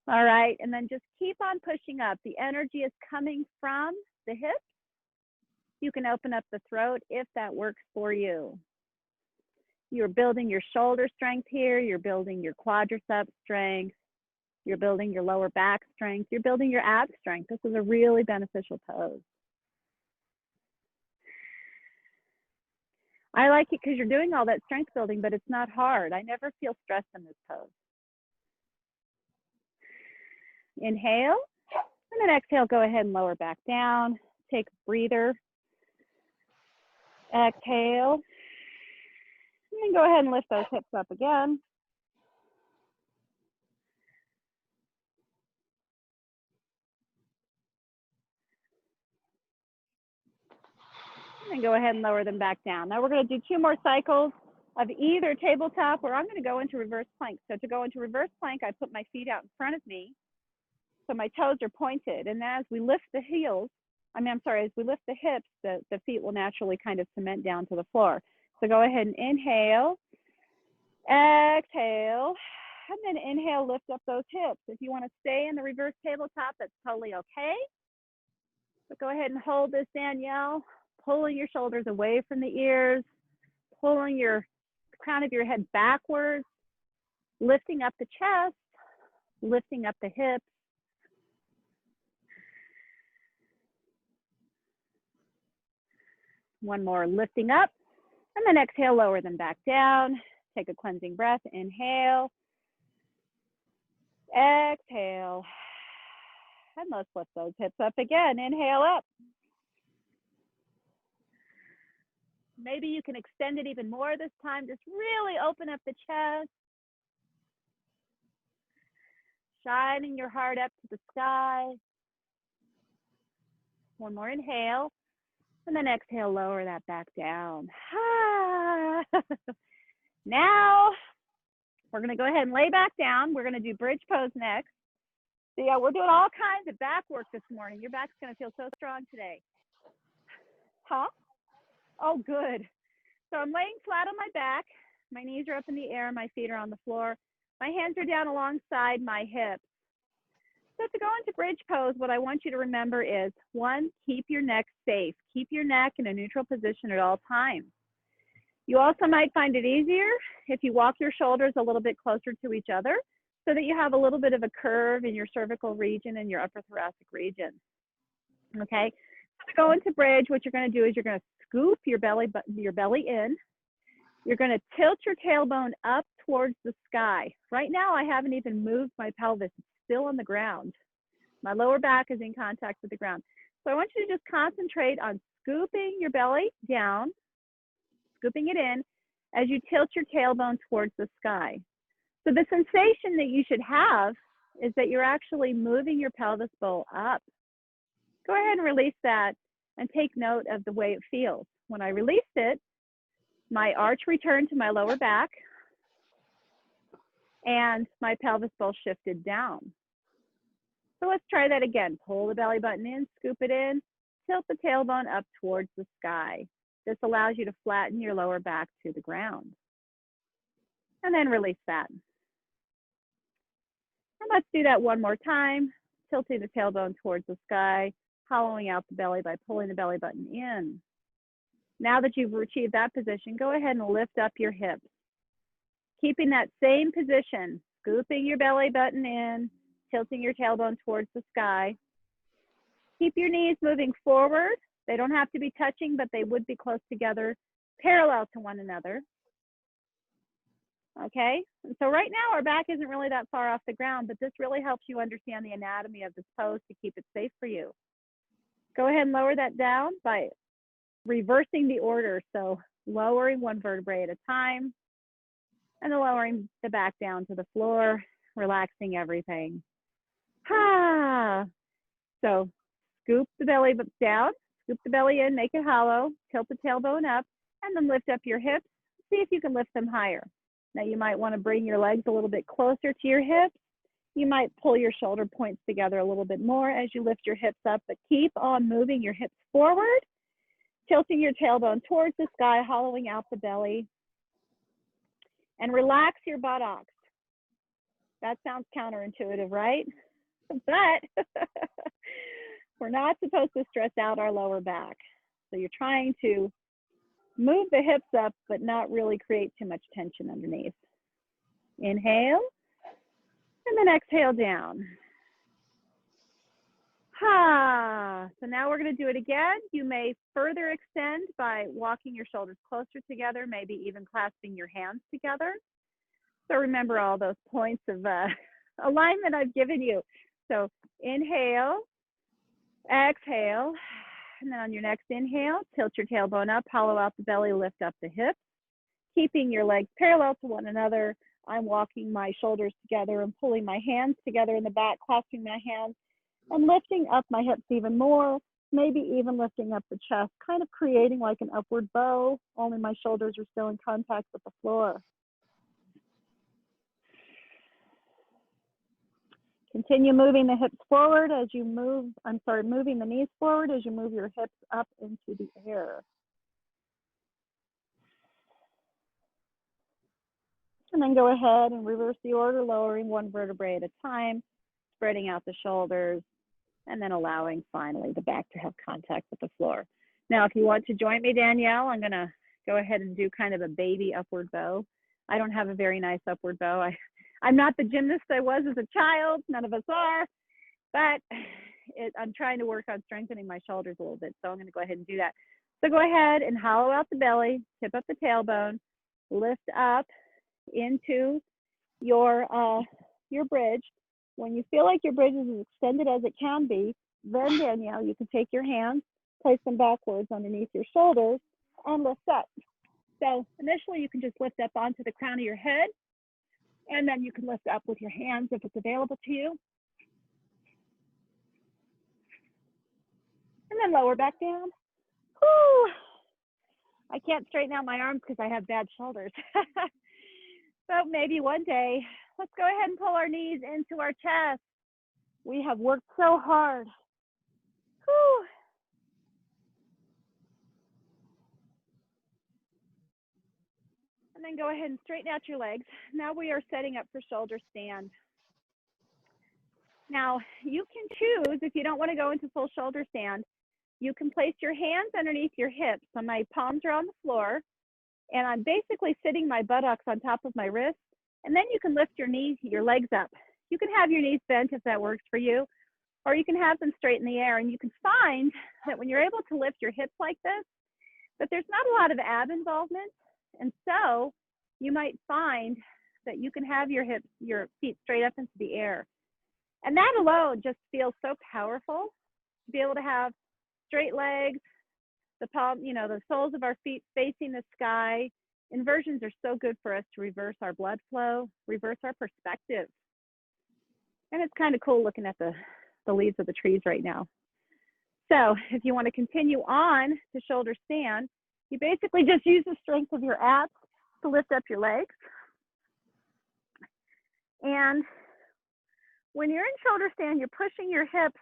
All right, and then just keep on pushing up. The energy is coming from the hips. You can open up the throat if that works for you. You're building your shoulder strength here. You're building your quadricep strength. You're building your lower back strength. You're building your ab strength. This is a really beneficial pose. I like it because you're doing all that strength building, but it's not hard. I never feel stressed in this pose. Inhale, and then exhale, go ahead and lower back down. Take a breather. Exhale. And then go ahead and lift those hips up again. And then go ahead and lower them back down. Now we're going to do 2 more cycles of either tabletop, or I'm going to go into reverse plank. So to go into reverse plank, I put my feet out in front of me, so my toes are pointed. And as we lift the heels, as we lift the hips, the feet will naturally kind of cement down to the floor. So go ahead and inhale, exhale, and then inhale, lift up those hips. If you want to stay in the reverse tabletop, that's totally okay. But go ahead and hold this, Danielle, pulling your shoulders away from the ears, pulling your crown of your head backwards, lifting up the chest, lifting up the hips. One more, lifting up, and then exhale, lower them back down. Take a cleansing breath, inhale, exhale, and let's lift those hips up again. Inhale up. Maybe you can extend it even more this time. Just really open up the chest, shining your heart up to the sky. One more inhale, and then exhale, lower that back down. Now, we're going to go ahead and lay back down. We're going to do bridge pose next. So yeah, we're doing all kinds of back work this morning. Your back's going to feel so strong today. Huh? Oh, good. So I'm laying flat on my back. My knees are up in the air. My feet are on the floor. My hands are down alongside my hips. So to go into bridge pose, what I want you to remember is, 1, keep your neck safe. Keep your neck in a neutral position at all times. You also might find it easier if you walk your shoulders a little bit closer to each other, so that you have a little bit of a curve in your cervical region and your upper thoracic region. Okay, so to go into bridge, what you're going to do is you're going to scoop your belly in. You're going to tilt your tailbone up towards the sky. Right now, I haven't even moved my pelvis. It's still on the ground. My lower back is in contact with the ground. So I want you to just concentrate on scooping your belly down, scooping it in as you tilt your tailbone towards the sky. So the sensation that you should have is that you're actually moving your pelvis bowl up. Go ahead and release that and take note of the way it feels. When I released it, my arch returned to my lower back and my pelvis bowl shifted down. So let's try that again. Pull the belly button in, scoop it in, tilt the tailbone up towards the sky. This allows you to flatten your lower back to the ground. And then release that. And let's do that one more time, tilting the tailbone towards the sky, hollowing out the belly by pulling the belly button in. Now that you've achieved that position, go ahead and lift up your hips. Keeping that same position, scooping your belly button in, tilting your tailbone towards the sky. Keep your knees moving forward. They don't have to be touching, but they would be close together, parallel to one another. Okay, and so right now our back isn't really that far off the ground, but this really helps you understand the anatomy of this pose to keep it safe for you. Go ahead and lower that down by reversing the order. So lowering one vertebrae at a time, and then lowering the back down to the floor, relaxing everything. So scoop the belly down, scoop the belly in, make it hollow, tilt the tailbone up, and then lift up your hips. See if you can lift them higher. Now you might want to bring your legs a little bit closer to your hips. You might pull your shoulder points together a little bit more as you lift your hips up, but keep on moving your hips forward, tilting your tailbone towards the sky, hollowing out the belly, and relax your buttocks. That sounds counterintuitive, right? But we're not supposed to stress out our lower back. So you're trying to move the hips up, but not really create too much tension underneath. Inhale, and then exhale down. So now we're going to do it again. You may further extend by walking your shoulders closer together, maybe even clasping your hands together. So remember all those points of alignment I've given you. So inhale, exhale, And then on your next inhale, tilt your tailbone up, hollow out the belly, lift up the hips, keeping your legs parallel to one another. I'm walking my shoulders together and pulling my hands together in the back, clasping my hands and lifting up my hips even more, maybe even lifting up the chest, kind of creating like an upward bow, only my shoulders are still in contact with the floor. Continue moving the hips forward as you move, moving the knees forward as you move your hips up into the air. And then go ahead and reverse the order, lowering one vertebrae at a time, spreading out the shoulders, and then allowing finally the back to have contact with the floor. Now, if you want to join me, Danielle, I'm gonna go ahead and do kind of a baby upward bow. I don't have a very nice upward bow. I'm not the gymnast I was as a child, none of us are, but I'm trying to work on strengthening my shoulders a little bit, so I'm gonna go ahead and do that. So go ahead and hollow out the belly, tip up the tailbone, lift up into your bridge. When you feel like your bridge is as extended as it can be, then Danielle, you can take your hands, place them backwards underneath your shoulders, and lift up. So initially you can just lift up onto the crown of your head, and then you can lift up with your hands if it's available to you. And then lower back down. Whew. I can't straighten out my arms because I have bad shoulders. So maybe one day, let's go ahead and pull our knees into our chest. We have worked so hard. Whew. And then go ahead and straighten out your legs. Now we are setting up for shoulder stand. Now you can choose, if you don't want to go into full shoulder stand, you can place your hands underneath your hips. So my palms are on the floor, and I'm basically sitting my buttocks on top of my wrists. And then you can lift your knees, your legs up. You can have your knees bent if that works for you, or you can have them straight in the air. And you can find that when you're able to lift your hips like this, that there's not a lot of ab involvement. And so you might find that you can have your hips, your feet straight up into the air. And that alone just feels so powerful to be able to have straight legs, the palm, the soles of our feet facing the sky. Inversions are so good for us to reverse our blood flow, reverse our perspective. And it's kind of cool looking at the leaves of the trees right now. So if you want to continue on to shoulder stand, you basically just use the strength of your abs to lift up your legs. And when you're in shoulder stand, you're pushing your hips,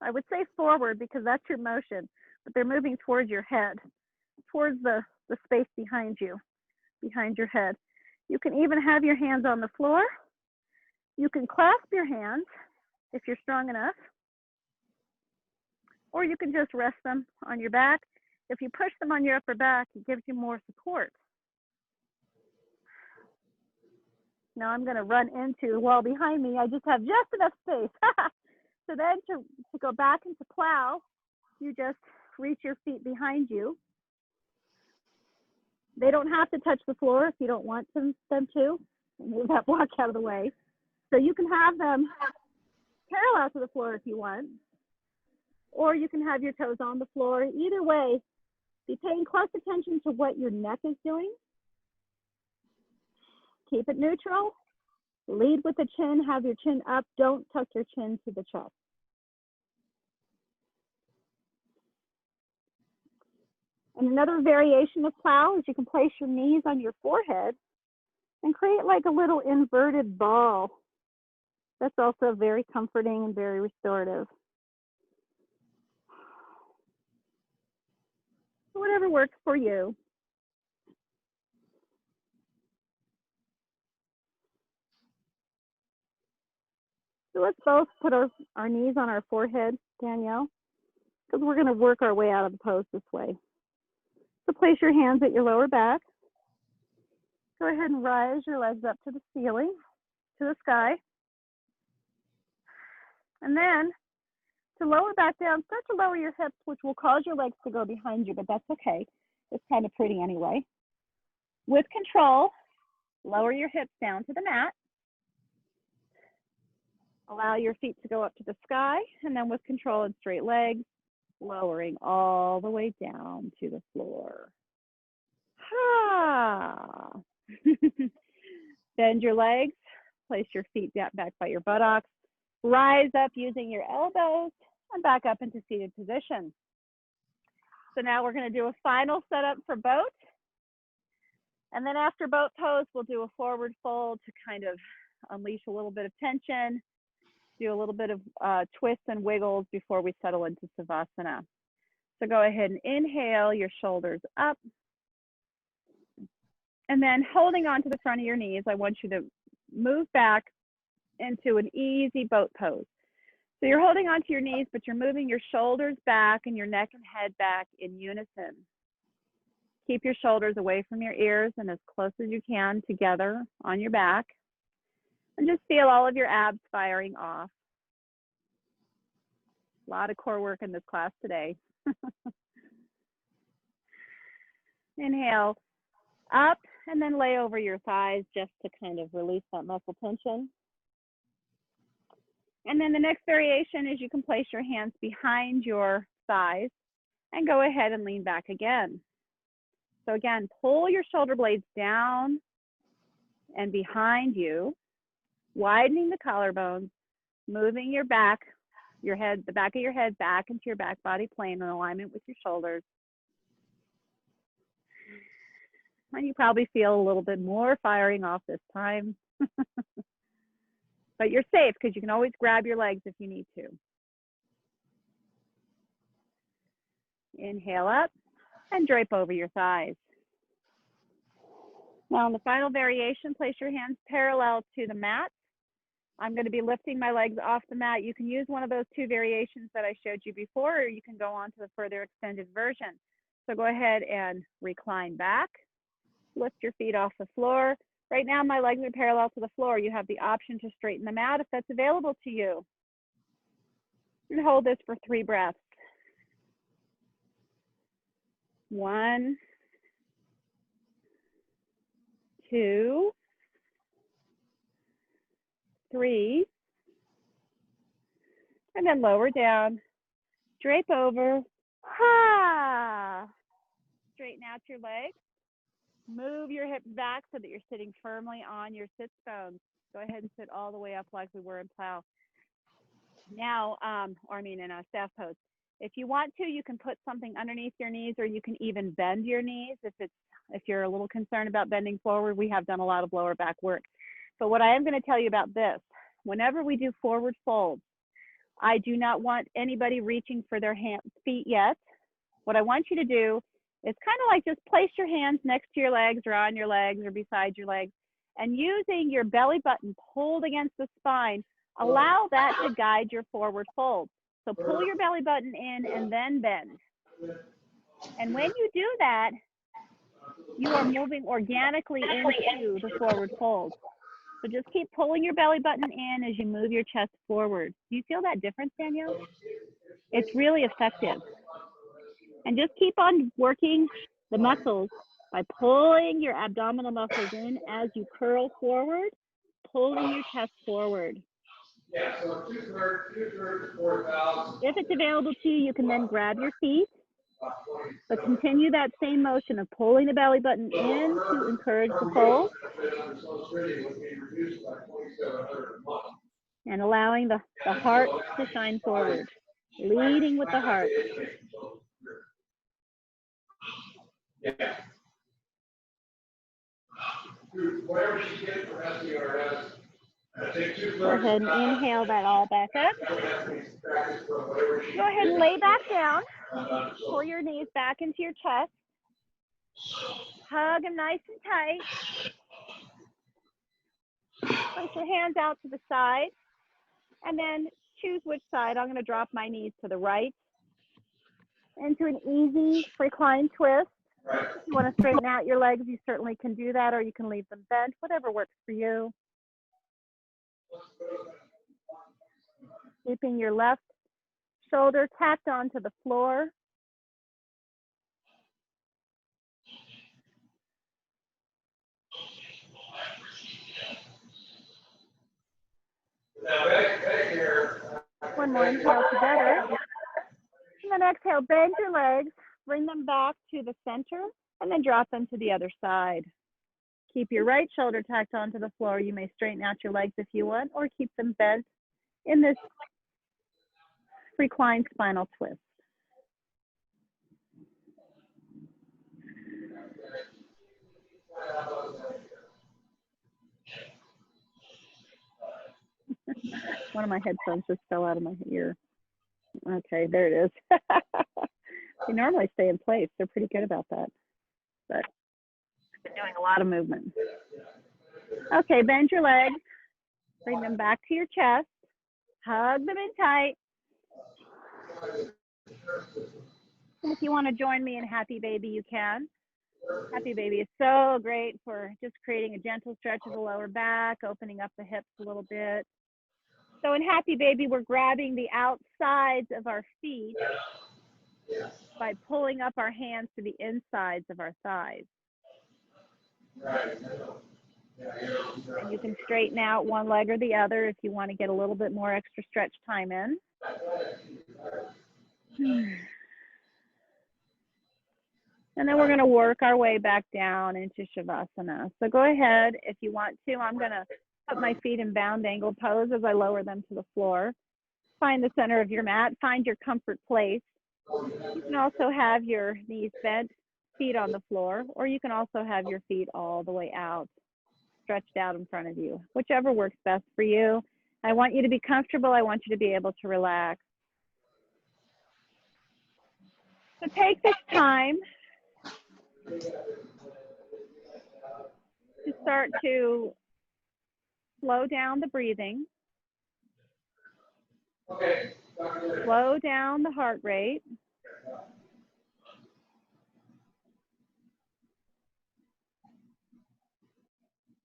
I would say forward because that's your motion, but they're moving towards your head, towards the space behind you, behind your head. You can even have your hands on the floor. You can clasp your hands if you're strong enough, or you can just rest them on your back. If you push them on your upper back, it gives you more support. Now I'm going to run into the wall behind me. I just have just enough space. So then to go back into plow, you just reach your feet behind you. They don't have to touch the floor if you don't want them to. Move that block out of the way. So you can have them parallel to the floor if you want, or you can have your toes on the floor. Either way, be paying close attention to what your neck is doing. Keep it neutral. Lead with the chin, have your chin up. Don't tuck your chin to the chest. And another variation of plow is you can place your knees on your forehead and create like a little inverted ball. That's also very comforting and very restorative. Whatever works for you. So let's both put our knees on our forehead, Danielle, because we're going to work our way out of the pose this way. So place your hands at your lower back. Go ahead and rise your legs up to the ceiling, to the sky. And then to lower back down, start to lower your hips, which will cause your legs to go behind you, but that's okay. It's kind of pretty anyway. With control, lower your hips down to the mat. Allow your feet to go up to the sky, and then with control and straight legs, lowering all the way down to the floor. Ha! Bend your legs, place your feet back by your buttocks, rise up using your elbows, and back up into seated position. So now we're going to do a final setup for boat. And then after boat pose, we'll do a forward fold to kind of unleash a little bit of tension, do a little bit of twists and wiggles before we settle into Savasana. So go ahead and inhale, your shoulders up. And then holding on to the front of your knees, I want you to move back into an easy boat pose. So you're holding onto your knees, but you're moving your shoulders back and your neck and head back in unison. Keep your shoulders away from your ears and as close as you can together on your back. And just feel all of your abs firing off. A lot of core work in this class today. Inhale up and then lay over your thighs just to kind of release that muscle tension. And then the next variation is you can place your hands behind your thighs and go ahead and lean back again. So again, pull your shoulder blades down and behind you, widening the collarbones, moving your back, your head, the back of your head back into your back body plane in alignment with your shoulders. And you probably feel a little bit more firing off this time. But you're safe because you can always grab your legs if you need to. Inhale up and drape over your thighs. Now in the final variation, place your hands parallel to the mat. I'm going to be lifting my legs off the mat. You can use one of those two variations that I showed you before, or you can go on to the further extended version. So go ahead and recline back. Lift your feet off the floor. Right now, my legs are parallel to the floor. You have the option to straighten them out if that's available to you. And hold this for 3 breaths. 1, 2, 3. And then lower down, drape over. Ha! Straighten out your legs. Move your hips back so that you're sitting firmly on your sit bones. Go ahead and sit all the way up like we were in plow. Now, in a staff pose. If you want to, you can put something underneath your knees, or you can even bend your knees if you're a little concerned about bending forward. We have done a lot of lower back work. But what I am going to tell you about this, whenever we do forward folds, I do not want anybody reaching for their feet yet. What I want you to do is kind of like just place your hands next to your legs or on your legs or beside your legs, and using your belly button pulled against the spine, allow that to guide your forward fold. So pull your belly button in and then bend. And when you do that, you are moving organically into the forward fold. So just keep pulling your belly button in as you move your chest forward. Do you feel that difference, Danielle? It's really effective. And just keep on working the muscles by pulling your abdominal muscles in as you curl forward, pulling your chest forward. Yeah, so 2/3 to 4,000. If it's available to you, you can then grab your feet, but continue that same motion of pulling the belly button in to encourage the pull, and allowing the heart to shine forward, leading with the heart. Yeah. Whatever she gets for SCRS, go ahead and inhale that all back up. Go ahead and lay back down. Pull your knees back into your chest. Hug them nice and tight. Place your hands out to the side. And then choose which side. I'm going to drop my knees to the right into an easy recline twist. If you want to straighten out your legs, you certainly can do that, or you can leave them bent, whatever works for you. Keeping your left shoulder tacked onto the floor. Now back here. One more inhale together. And then exhale, bend your legs, bring them back to the center, and then drop them to the other side. Keep your right shoulder tacked onto the floor. You may straighten out your legs if you want, or keep them bent in this reclined spinal twist. One of my headphones just fell out of my ear. Okay, there it is. They normally stay in place. They're pretty good about that. But I've been doing a lot of movement. Okay, bend your legs. Bring them back to your chest. Hug them in tight. And if you want to join me in Happy Baby, you can. Happy Baby is so great for just creating a gentle stretch of the lower back, opening up the hips a little bit. So in Happy Baby, we're grabbing the outsides of our feet by pulling up our hands to the insides of our thighs. And you can straighten out one leg or the other if you want to get a little bit more extra stretch time in. And then we're going to work our way back down into Shavasana. So go ahead if you want to. I'm going to put my feet in bound angle pose as I lower them to the floor. Find the center of your mat. Find your comfort place. You can also have your knees bent, feet on the floor, or you can also have your feet all the way out, stretched out in front of you, whichever works best for you. I want you to be comfortable. I want you to be able to relax. So take this time to start to slow down the breathing. Slow down the heart rate.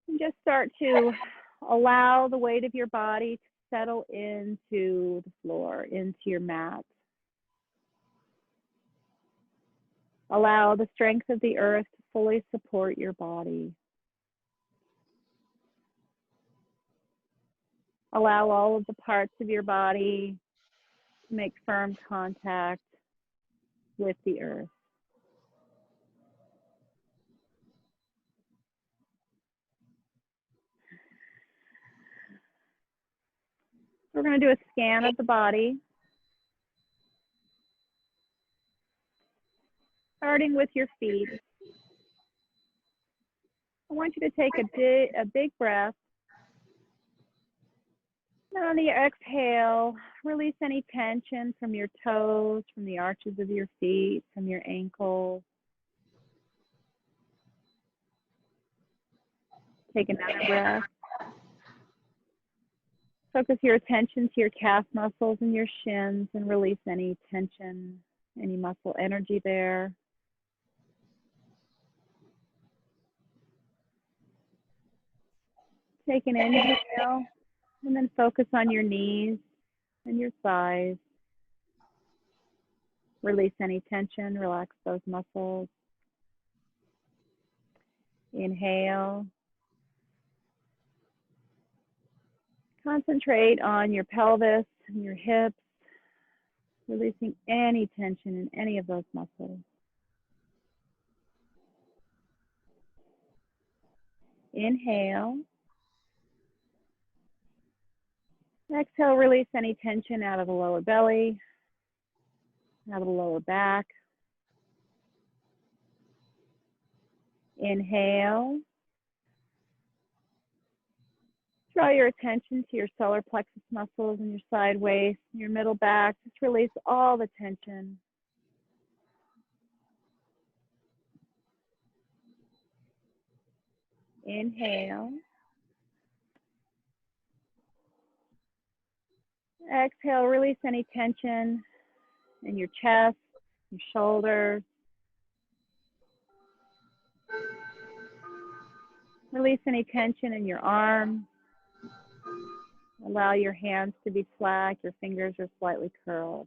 And just start to allow the weight of your body to settle into the floor, into your mat. Allow the strength of the earth to fully support your body. Allow all of the parts of your body to make firm contact with the earth. We're going to do a scan of the body, starting with your feet. I want you to take a big breath. And on the exhale, release any tension from your toes, from the arches of your feet, from your ankles. Take another breath. Focus your attention to your calf muscles and your shins and release any tension, any muscle energy there. Take an inhale and then focus on your knees and your thighs. Release any tension, relax those muscles. Inhale. Concentrate on your pelvis and your hips, releasing any tension in any of those muscles. Inhale. Exhale, release any tension out of the lower belly, out of the lower back. Inhale. Draw your attention to your solar plexus muscles and your side waist, your middle back. Just release all the tension. Inhale. Exhale, release any tension in your chest, your shoulders. Release any tension in your arms. Allow your hands to be slack, your fingers are slightly curled.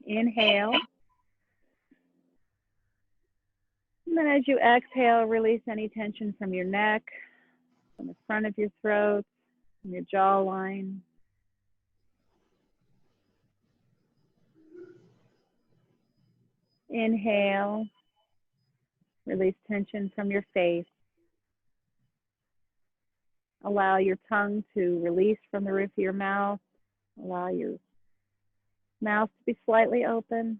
Inhale. And then as you exhale, release any tension from your neck, from the front of your throat, from your jawline. Inhale, release tension from your face. Allow your tongue to release from the roof of your mouth. Allow your mouth to be slightly open.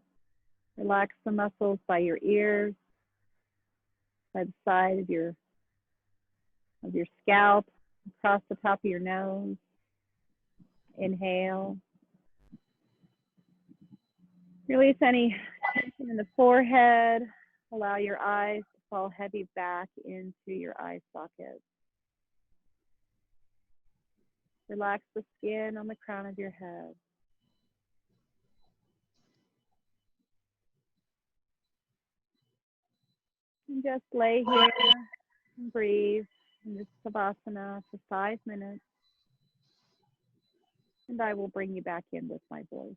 Relax the muscles by your ears, by the side of your scalp, across the top of your nose. Inhale. Release any tension in the forehead. Allow your eyes to fall heavy back into your eye sockets. Relax the skin on the crown of your head. And just lay here and breathe in this Savasana for 5 minutes. And I will bring you back in with my voice.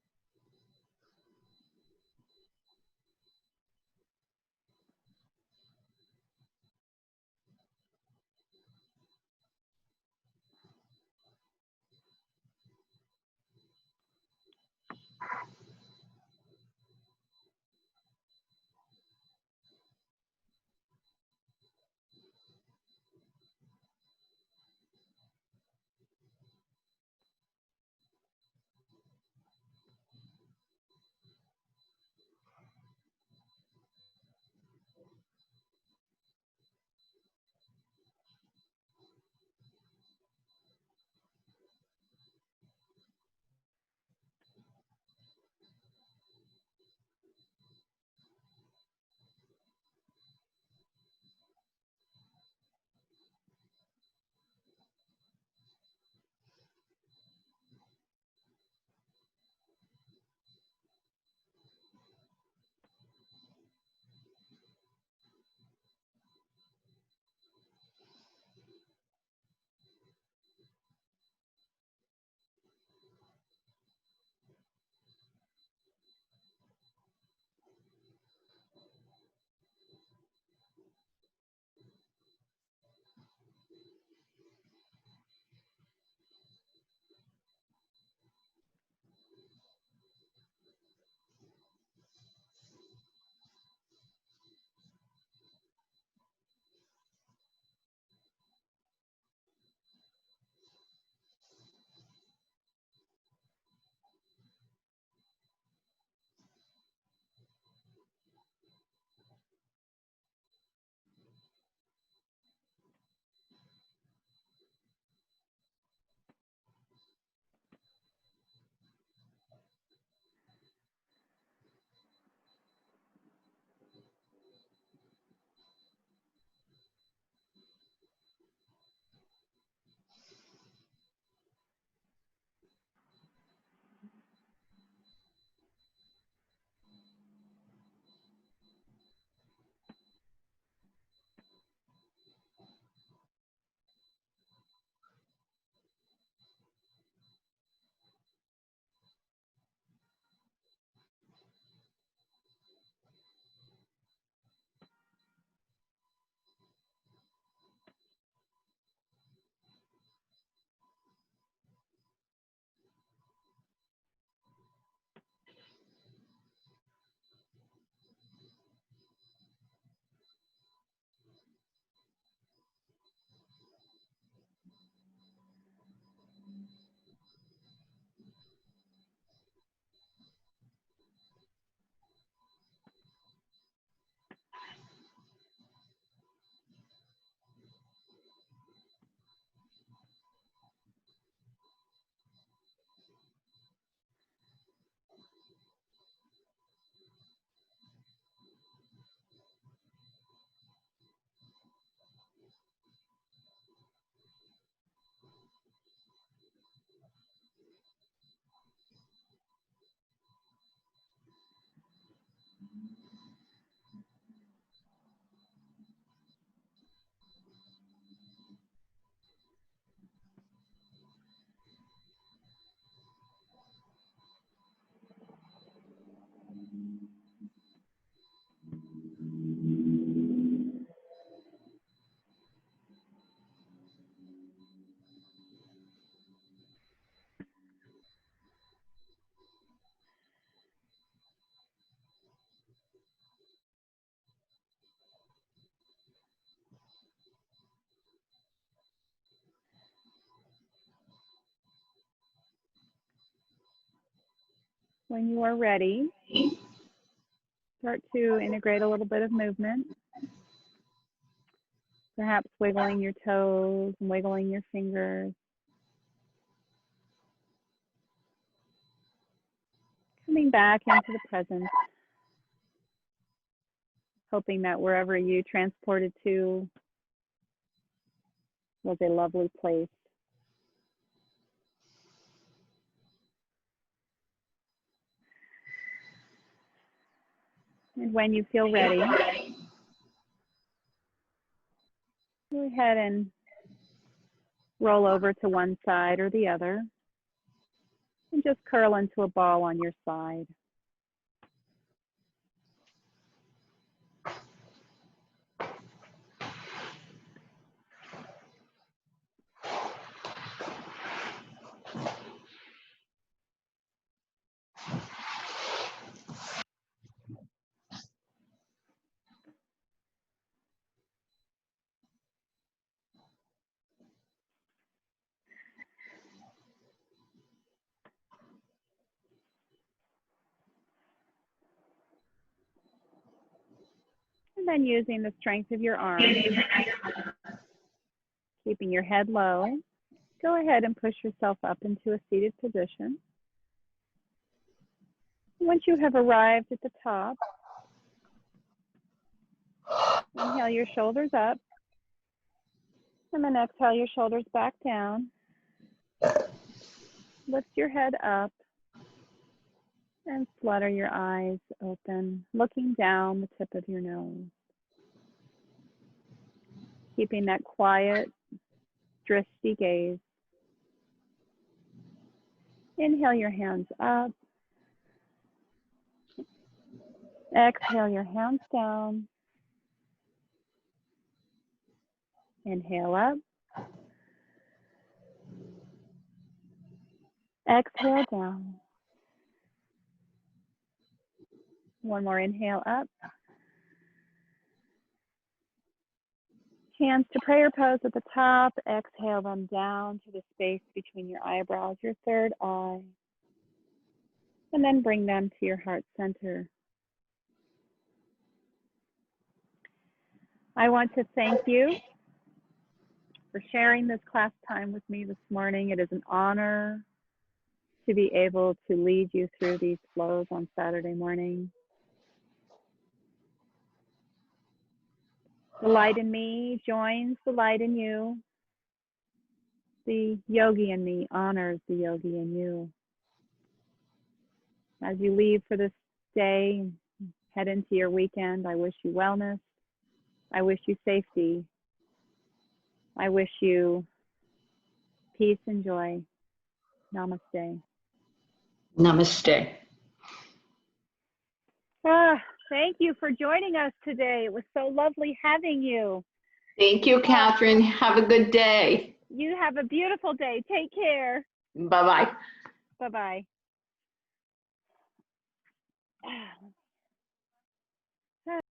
When you are ready, start to integrate a little bit of movement. Perhaps wiggling your toes and wiggling your fingers. Coming back into the present. Hoping that wherever you transported to was a lovely place. And when you feel ready, go ahead and roll over to one side or the other and just curl into a ball on your side. And then using the strength of your arms, keeping your head low, go ahead and push yourself up into a seated position. Once you have arrived at the top, inhale your shoulders up, and then exhale your shoulders back down. Lift your head up and flutter your eyes open, looking down the tip of your nose. Keeping that quiet, drifty gaze. Inhale your hands up. Exhale your hands down. Inhale up. Exhale down. One more inhale up. Hands to prayer pose at the top. Exhale them down to the space between your eyebrows, your third eye. And then bring them to your heart center. I want to thank you for sharing this class time with me this morning. It is an honor to be able to lead you through these flows on Saturday morning. The light in me joins the light in you. The yogi in me honors the yogi in you. As you leave for this day, head into your weekend, I wish you wellness. I wish you safety. I wish you peace and joy. Namaste. Namaste. Thank you for joining us today. It was so lovely having you. Thank you, Catherine. Have a good day. You have a beautiful day. Take care. Bye-bye. Bye-bye.